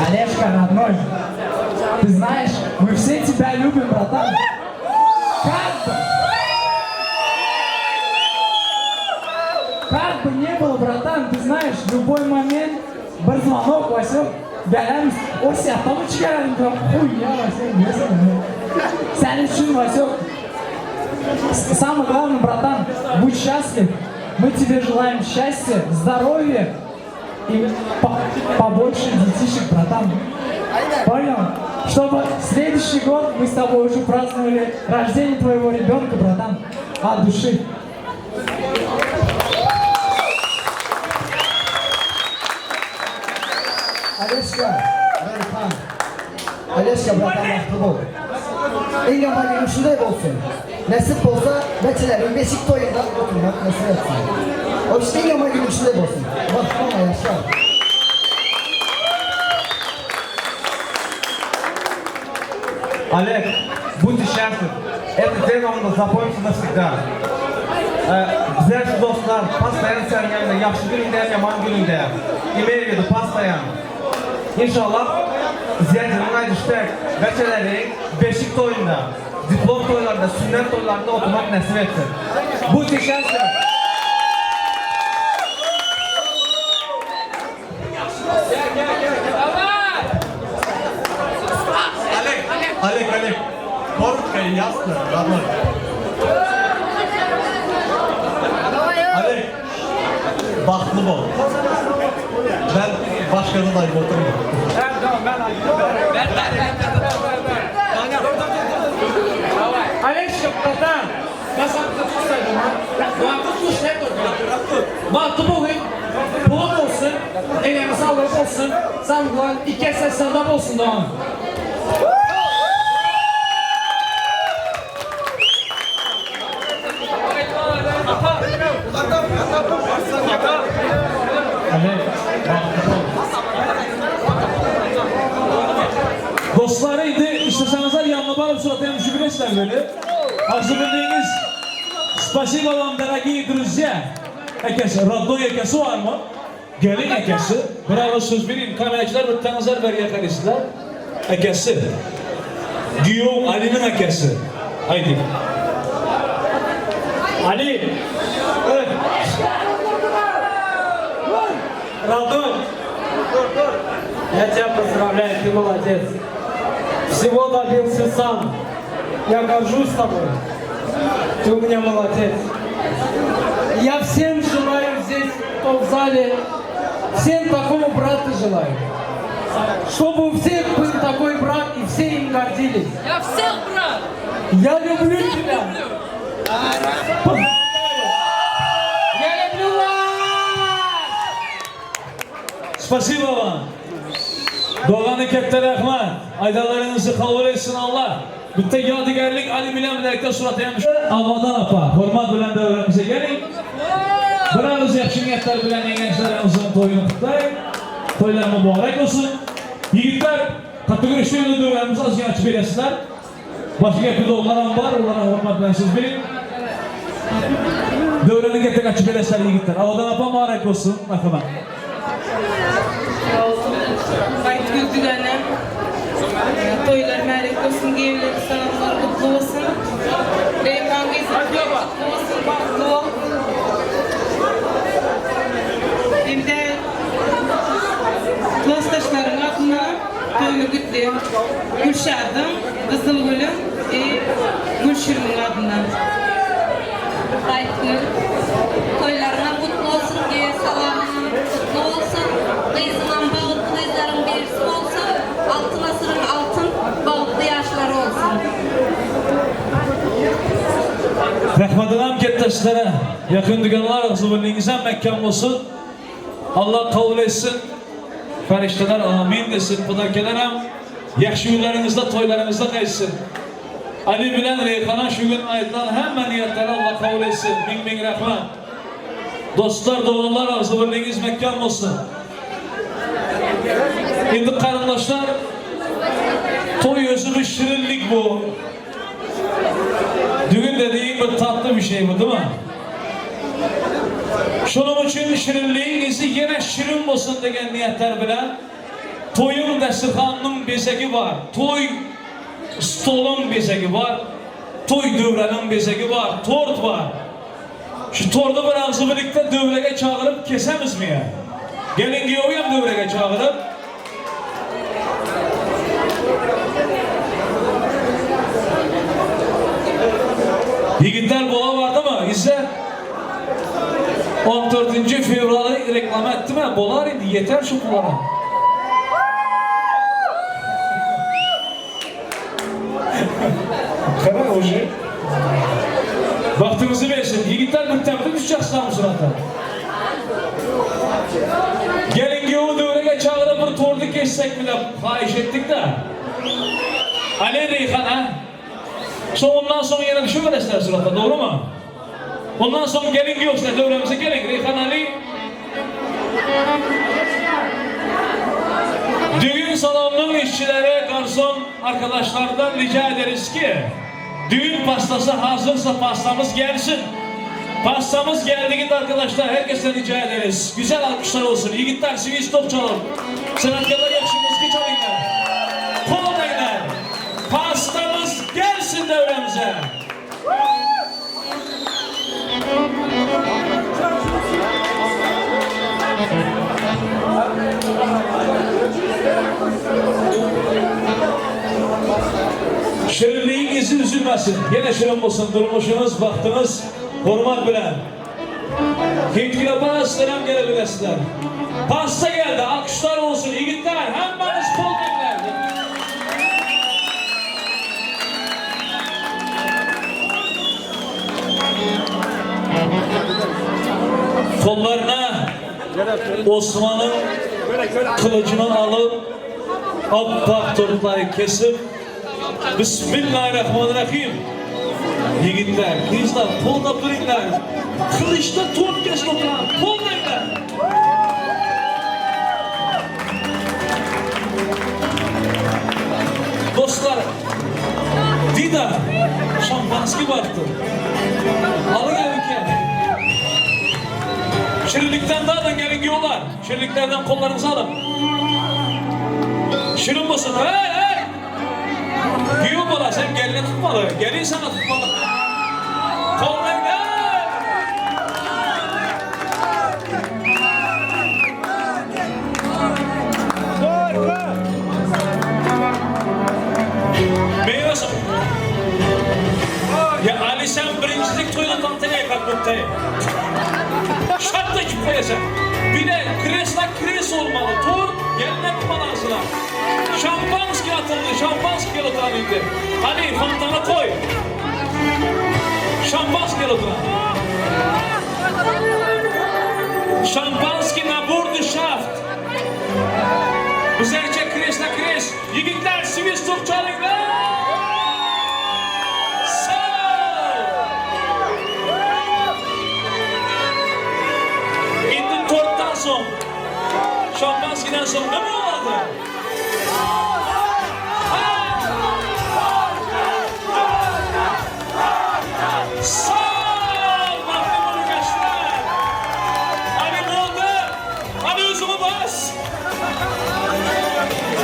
Олежка, родной, ты знаешь, мы все тебя любим, братан. Как бы не было, братан, ты знаешь, в любой момент, бір звонок, Васек, gelemiz, o siyahta mı çıkaralım? Хуй, я, Васек, несем. Sen için, Васек, самое главное, братан, будь счастлив. Мы тебе желаем счастья, здоровья и побольше детишек, братан. Понял? Чтобы следующий год мы с тобой уже праздновали рождение твоего ребенка, братан, от души. Aleska, Reyhan. Aleska bırakan vakti bol. En yaman günüm şurada olsun. Nasip olsa beçelerin beşik toyunda oturmak nasip etsin. O işte en yaman günüm şurada olsun. Başlama yaşa. Олег, будьте счастливы. Этот день вам запомнится навсегда. Güzel dostlar, pastayan sen yanında, yaxşı gününde, yaman gününde. İmeği yedi, pastayan. İnşallah ziyarətinin aydıştək, bəçələrin beşik toyunda, diplom toylarında, sünnet toylarında oturmaq nəsib etsin. Bu şənslə. Alek, Korutka'yı yazdı, Ramon. Alek, baxtlı bol. Ben başkanın ayıp oturmuyorum. Олежка, братан, я сам хочу сказать, Baktı bugün, bulun olsun, ellerine sağlık olsun, sen bu 2 ses senden olsun da. Торт сұратайым жүгіресілер бөлі. Ақсы білдейіңіз, спасибо вам, дорогие друзья. Әкесі, родной әкесі var mı? Gelin әкесі. Bir ağız söz vereyim, kameracılar bir tanızlar beriye karıştılar. Әкесі. Guillaume Ali'nin әкесі. Haydi. Ali! Родной! Я тебя поздравляю, ты молодец. Всего добился сам. Я горжусь тобой. Ты у меня молодец. Я всем желаю здесь, кто в зале, всем такого брата желаю. Чтобы у всех был такой брат и все им гордились. Я всех брат! Я люблю тебя! Я люблю вас! Spasibo вам. Doğan'ı kepte rahmat. Aydalarınızı kabul etsin Allah. Bitte yadigarlik Ali bilen birlikte surat yemiş. Avadan apa. Hormat bilen devremize gelin. Birazcık yakşiniyetler bilen gençlerimizin toyunu kutlayın. Toylar mübarek olsun. Yiğitler kategorişlerini devremize az genç bilesinler. Başka bir de onlara var. Onlara hormat bilen siz bilin. Devrenin getirek açık bilesinler yiğitler. Avadan apa mübarek olsun. Bakın. Bayt Güldügen'e toylar mərək olsun, evləri sanatlar kutlu olsun. Reykan gezikleri kutlu olsun, baklı ol. Hem de klastaşların adına toyunu gütlüyor. Gülşah'dan, Kızılgül'ün ve Gülşir'in adına. Bayt Gül, toylarına kutlu olsun diye salamın kutlu olsun. Kızınan bağıtlı kızların birisi olsun. Altın asırın altın bağıtlı yaşları olsun. Rahmetinam kettasizlere, yakın düganlar ağzı birliğinizden mekkam olsun. Allah kabul etsin. Ferişteler amin desin. Pıdarkelerem, yakşı günlerinizde, toylarınızda kayıtsın. Ali bilen Reyhan'a şu gün ayıtlan hemen niyetleri Allah kabul etsin. Min rahmet. Dostlar, doğanlar ağzı birliğiniz mekkam olsun. Şimdi kardeşler, toy özü bir şirinlik bu. Düğün dediğim bir tatlı bir şey bu değil mi? Şunun için şirinliğinizi yine şirin olsun degen niyetler bilen toyun dasturxonunun bezegi var. Toy stolun bezegi var. Toy dövrenin bezegi var. Tort var. Şu tortu bir ağzı birlikte dövrege çağırıp kesemiz mi ya? Gelin giyoyam dövrege çağırıp. Yigitler bola vardı mı? İzle. 14. fevrali reklam etti mi? Bolar idi. Yeter şu pulara. Kara hoca. Vaktimizi versin. Yigitler müttemde düşeceksin bu sırada. Gelin giyoğu dövrege çağırıp bir tordu kessek mi de fahiş ettik de. Ali Reyhan ha? Ondan sonra yine bir şey veresinler sırada, doğru mu? Ondan sonra gelin giyoğusuna devremize gelin. Reyhan Ali. Düğün salonunun işçileri, garson arkadaşlardan rica ederiz ki düğün pastası hazırsa pastamız gelsin. Pastamız geldiğinde arkadaşlar herkesten rica ederiz. Güzel alkışlar olsun. Yigitler sivi top çalın. Sanatkarlar yakışımız ki çalınlar. Kol değler. Pastamız gelsin devremize. Şirinliğin izi üzülmesin. Yine şirin olsun. Durmuşunuz, vaktiniz hormat bilen. Hinkile bana selam gelebilirsinler. Pasta geldi. Alkışlar olsun. Yigitler. Hemmeniz kol bekler. Kollarına Osman'ın kılıcını alıp appak tortları kesip Bismillahirrahmanirrahim. Yigitler, kızlar, kolda duringlar. Kılıçta tort kesip oturan, koldaylar. Dostlar, Dida, şampanski baktı. Alın evke. Şirinlikten dağdan gelin giyolar. Şirinliklerden kollarınızı alın. Şirin mısın? Hey hey! Giyo bana sen geline tutmalı. Gelin sana tutmalı. Kollayın hey! Meyvesi. Ya Ali sen birincilik toyuna tanıtaya kalkıptayı. Şartla ki koyacak. Bir de kres olmalı. Tur gelmek balansına. Şampanski atıldı. Şampanski oturan indi. Hadi fantana koy. Şampanski oturan. Şampanski na burdu şaft. Üzerce kres. Yigitler sivis top çalın. Şampanskiden sonra ne mi oldu? Sağ ol! Bakın bunu gençler! Hadi ne oldu? Hadi yüzümü bas!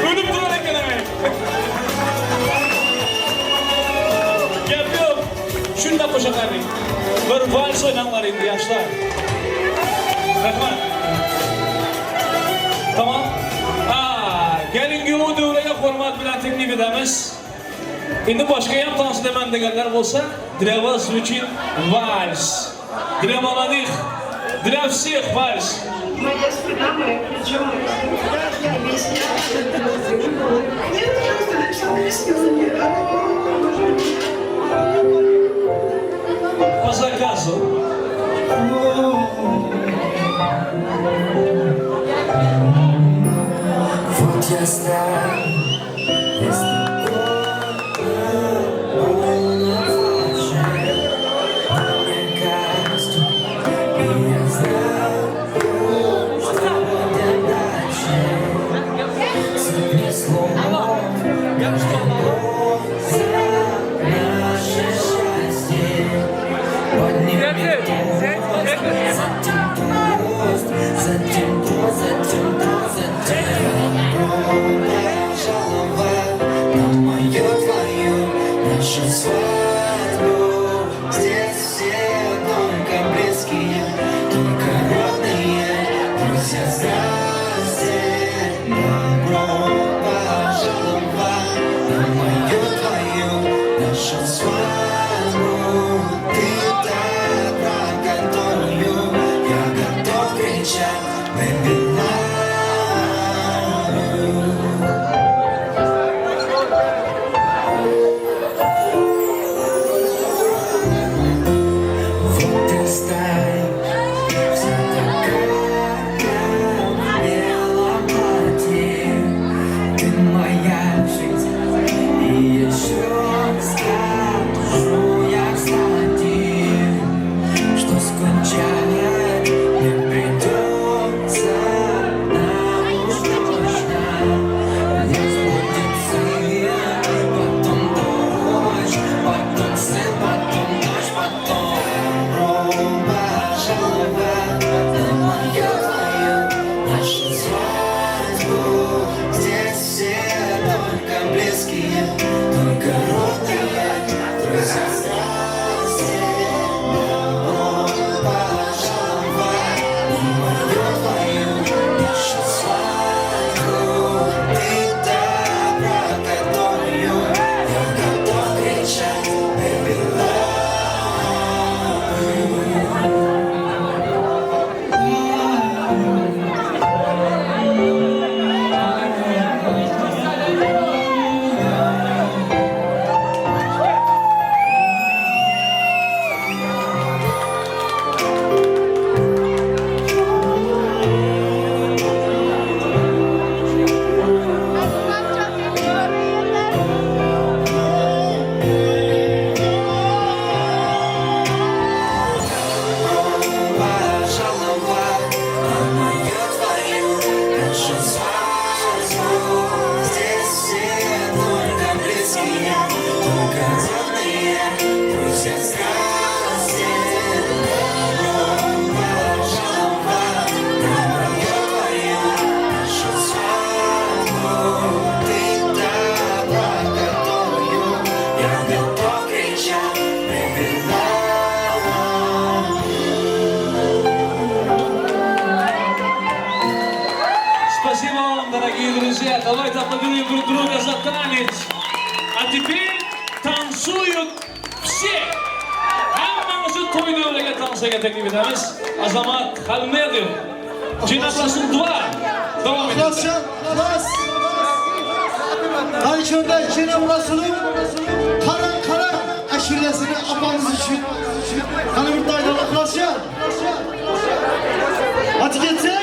Ölüm durarak gelemek! Yapıyorum! Şunu da koşa kardeşim. Bir vals oynanlar indi yaşlar. Rahman! Tamam. Gelin ki o dövreye hormat bilen teklif edemiz. Şimdi başka yaptansı demen degenler olsa Dreva звучит vals. Drevaladik. Для всех vals. Моя спина, моя плечо, я весь Нет, просто написал крестюзами. По заказу. Вот я стал из такого нафаша. Мне кажется, и я знаю, что будет дальше. Сотни слов, каждый за наше счастье. Поднимем тост, затем тост. На мою твою, нашу свадьбу. Здесь все только близкие, только родные друзья. Здрасте, добро пожаловать на мою твою, нашу свадьбу. Ты та, про которую я готов кричать, baby love. друзья, давайте аплодируем друг друга за танец. А теперь танцуют все. Hammamızı toy dövrege tansaga teklif ederiz. Azamat Halmedov. Jenasasın dua. Devam edin. Klascan, klas. Halişönde Cenab-ı Resulüm kara aşiresini apamız için hani bir daydalı klascan. Hadi gitsek.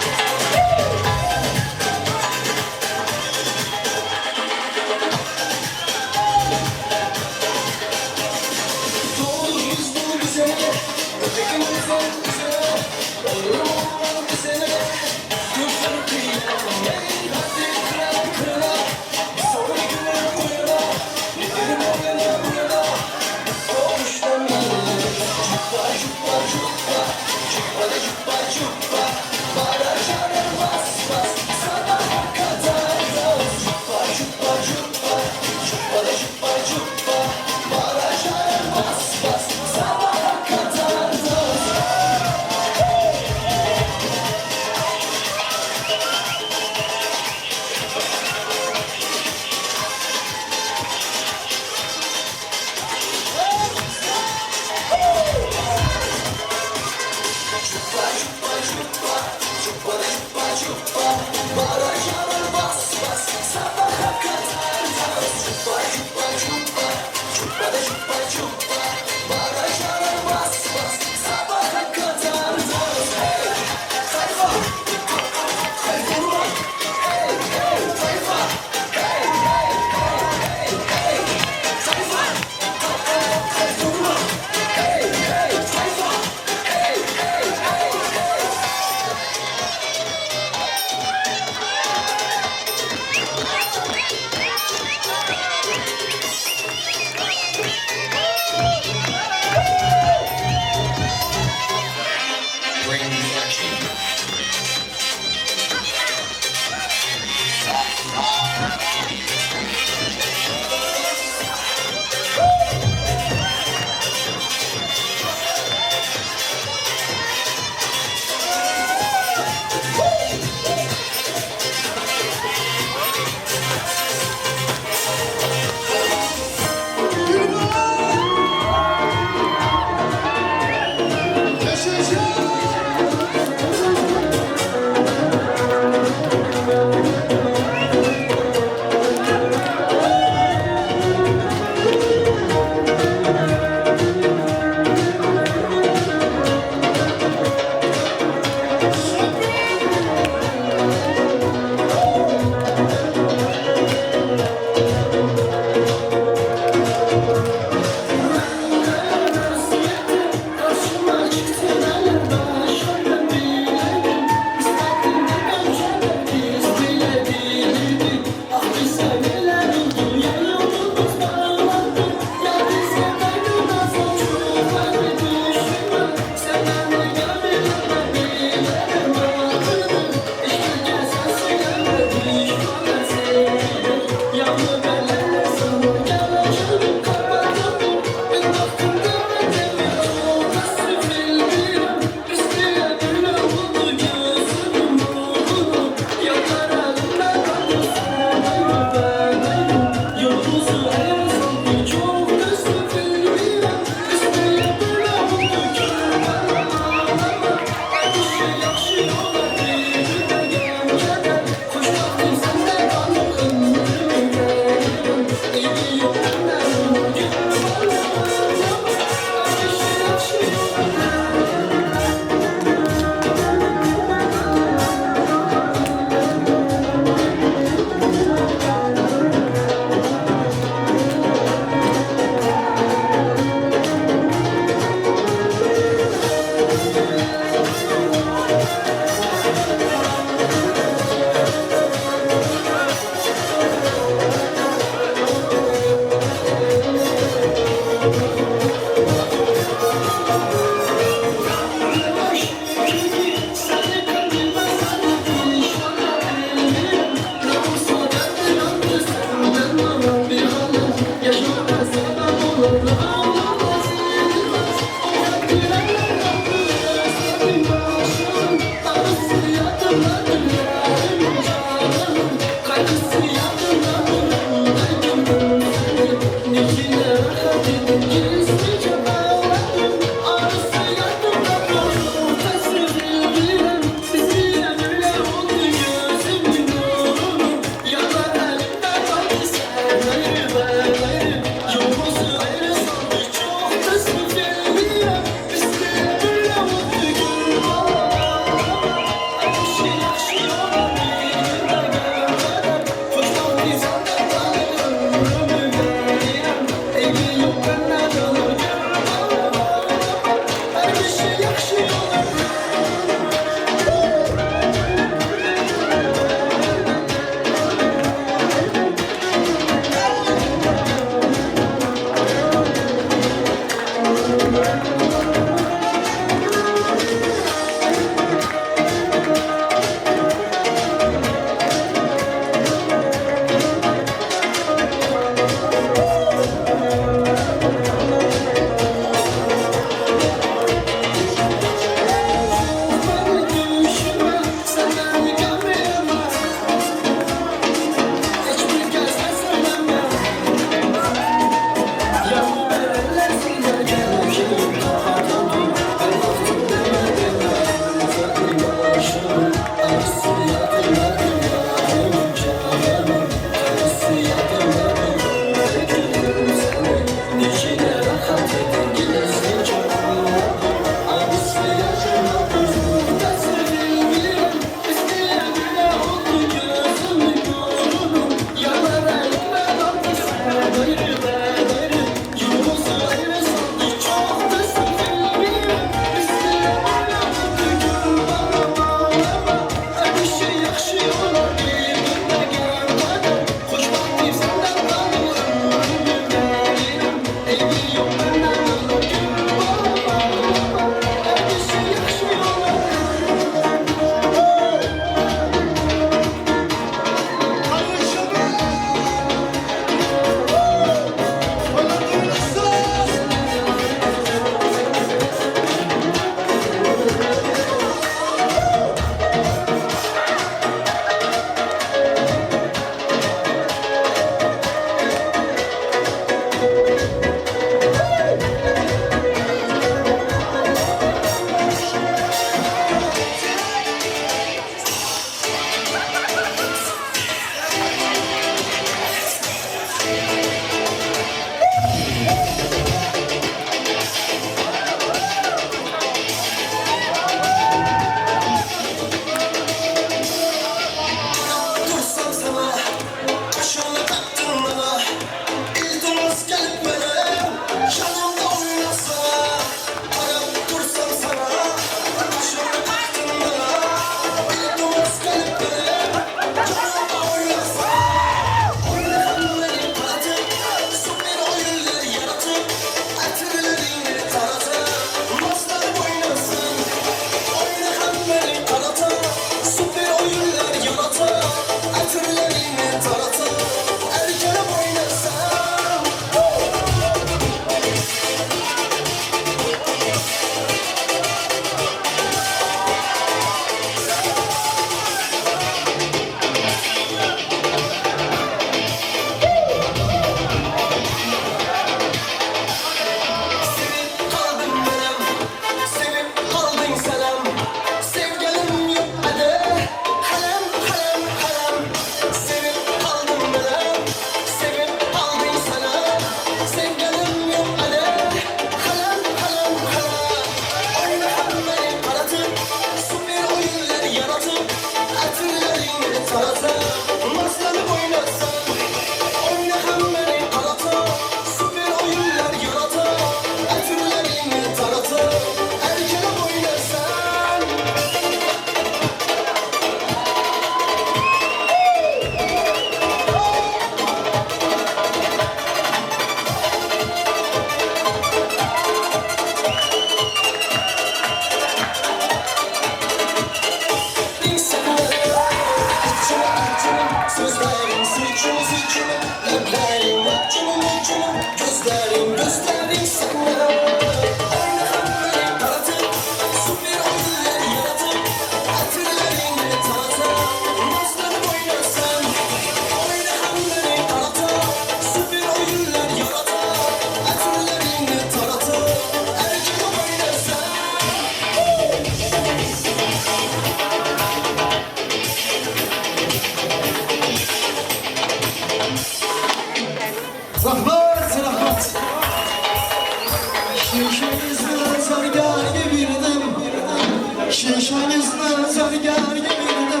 Şişenizden zargar gibiydim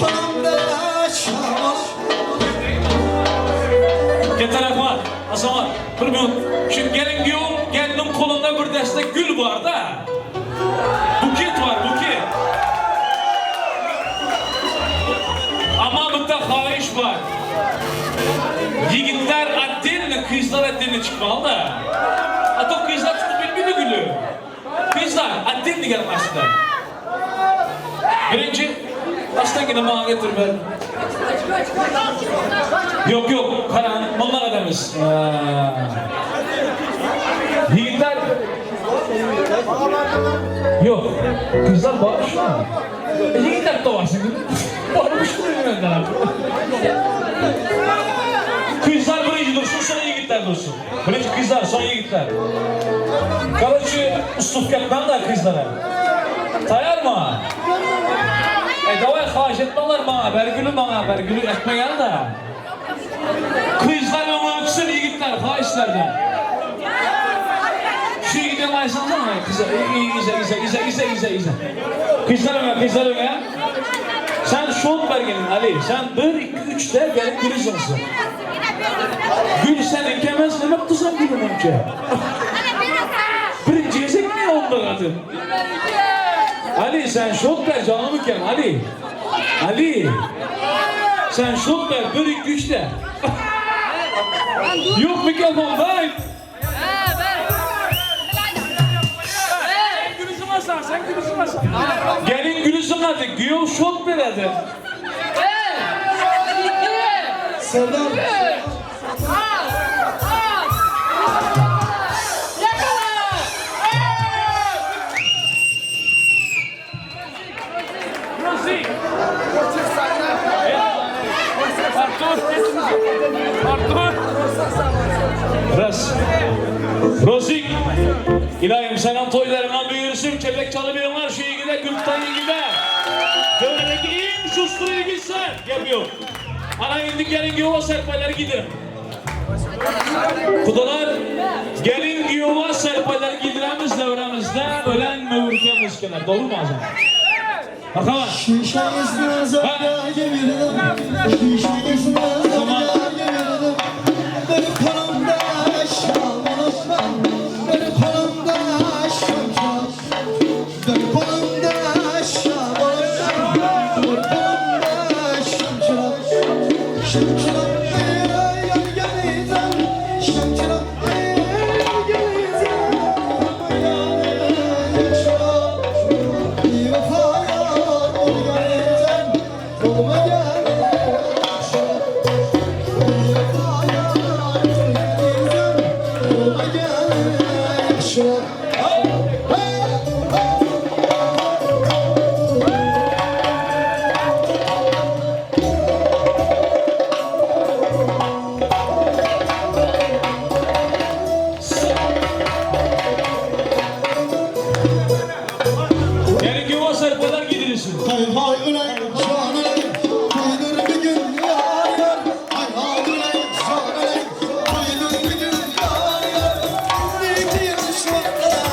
Kolumda şamal Yeter var. O zaman bir minut. Şimdi gelin diyor, gelinin kolunda bir destek gül var da. Buket var, buket. Ama burada hayiş var. Yigitler addenle, kızlar addenle çıkmalı da. Hatta kızlar tutup bilmedi gülü. Kızlar addenle gelmezler. Birinci, baştan yine bana getir ben. Yok, karan, bunlar adamız. Yiğitler... Yok, kızlar bağışlar. Yiğitler doğarsın. Bağırmış duruyor benden. Kızlar birinci dursun, sonra yiğitler dursun. Birinci kızlar, sonra yiğitler. Kalıcı ustuf gelmem de kızlara. Tayar mı? Davay xahiş etmeler bana, bergülü etmeyen de. Kızlar ömür öksün yigitler, xahişlerden. Şu yigitler aysanız ama kızlar, ize. Kızlar öne. Sen şok bergenin Ali, sen 1, 2, 3 de gelip gülüzünsün. Gül senin kemez demek tuzak gülüm önce. Birinci gezek ne oldu kadın? Ali sen şok ver canımı kem Ali sen şok ver 1, 2, 3 de. Yok mikrofon ver. Sen gülüsün asan. Gelin gülüsün hadi güyo şok ver hadi. Serdar Rozik İlahim senin toylarından büyürsün Kepek çalıbıyorlar şu ilgide Gültay ilgide Dövredeki en şusturu ilgitsen Yapıyor Ana indi gelin güva serpayları gidirin Kudalar gelin güva serpayları gidiremiz devremizde ölen mevurken kenar doğru mu azam? Bakalım Şişenizden zargar gibiydim Şişenizden zargar gibiydim Benim kolumda şamal Benim kolumda şamal Benim kolumda şamal Benim kolumda şamal Şamşırak yan geleceğim Şamşırak yan geleceğim Yaşa bir vefaya ol geleceğim Olma gel yaşa bir vefaya ol geleceğim Olma gel yaşa gelin güva serpaylar gidirirsin Hay hay ulan canım Haydur bir gün yar yar Hay hay ulan canım Haydur bir gün yar yar Bir yaşlara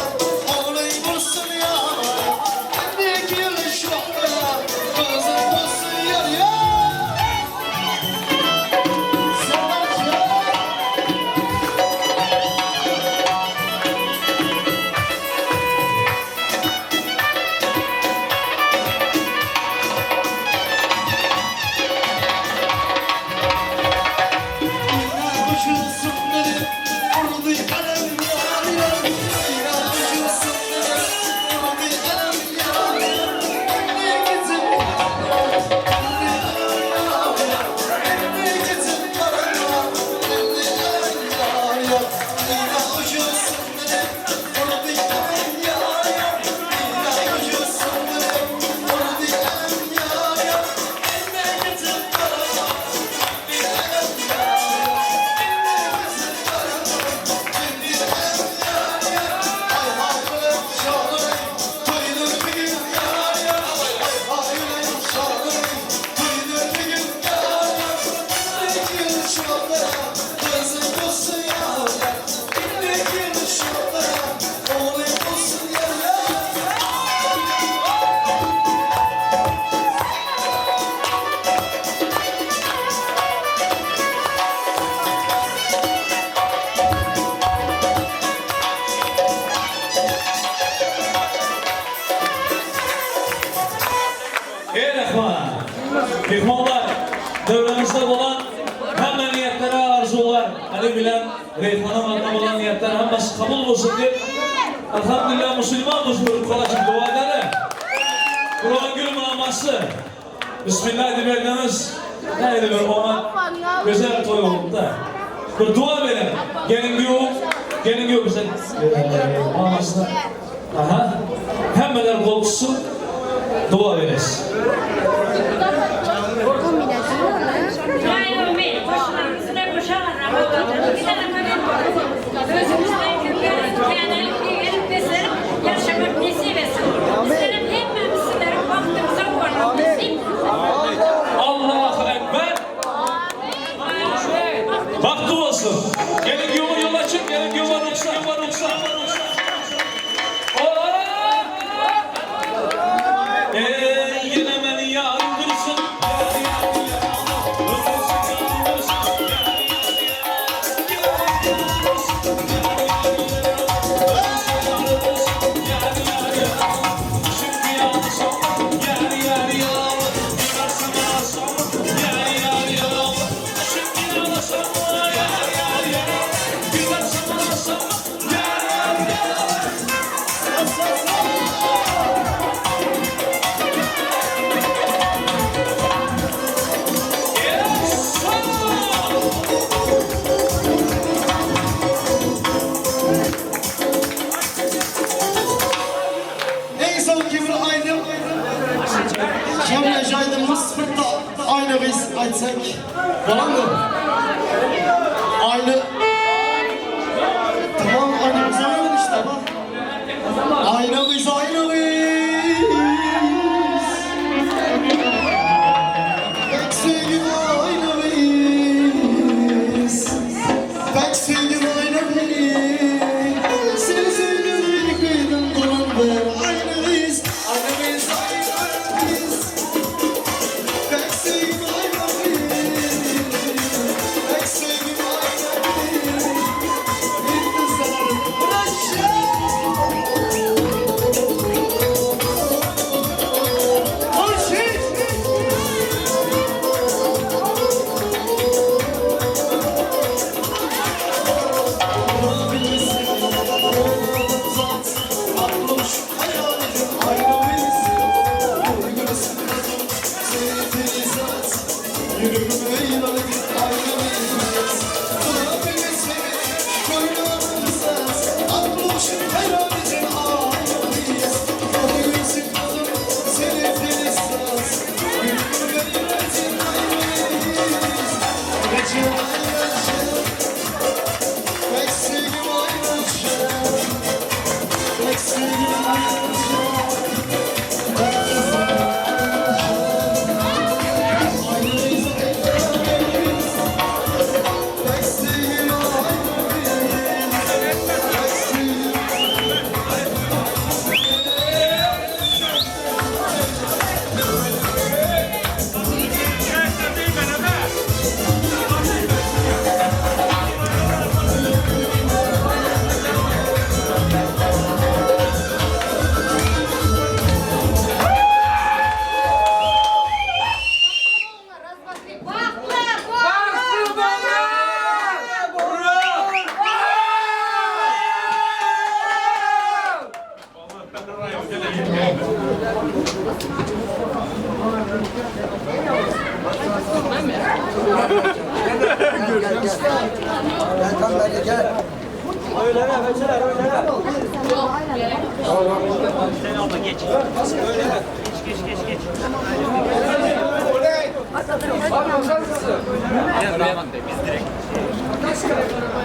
bilen Reyhan'ın adına olan niyetler hemmesi kabul olsun diye elhamdülillah Müslüman muzdur kalaşık dua edelim. Kur'an gül maması Bismillah demekleriniz neydi bir moment güzel toy oldu da bir dua verin gelin yok güzel mamasına hemmeler koltusu dua veririz. Allahu Ekber. Baktı olsun. Gelin yol açın, gelin yol açın. Yine beni yağdırırsın. En son kimir aynı Şamlajaydığımız spırtta aynı biz açsak falan mı? Aynı tamam aynı biz aynı işte bak. Aynı biz Pek sevgim aynı biz Pek sevgim aynı biz Seni sevdim beni kıydın dolan ver Aynı biz Pek sevgim aynı biz Pek sevgim aynı biz Bir kızlar bırakacağım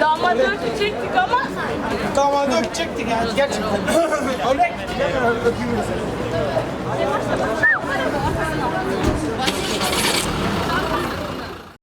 Damat öpecektik ama. Damat öpecektik yani gerçekten. Öyle.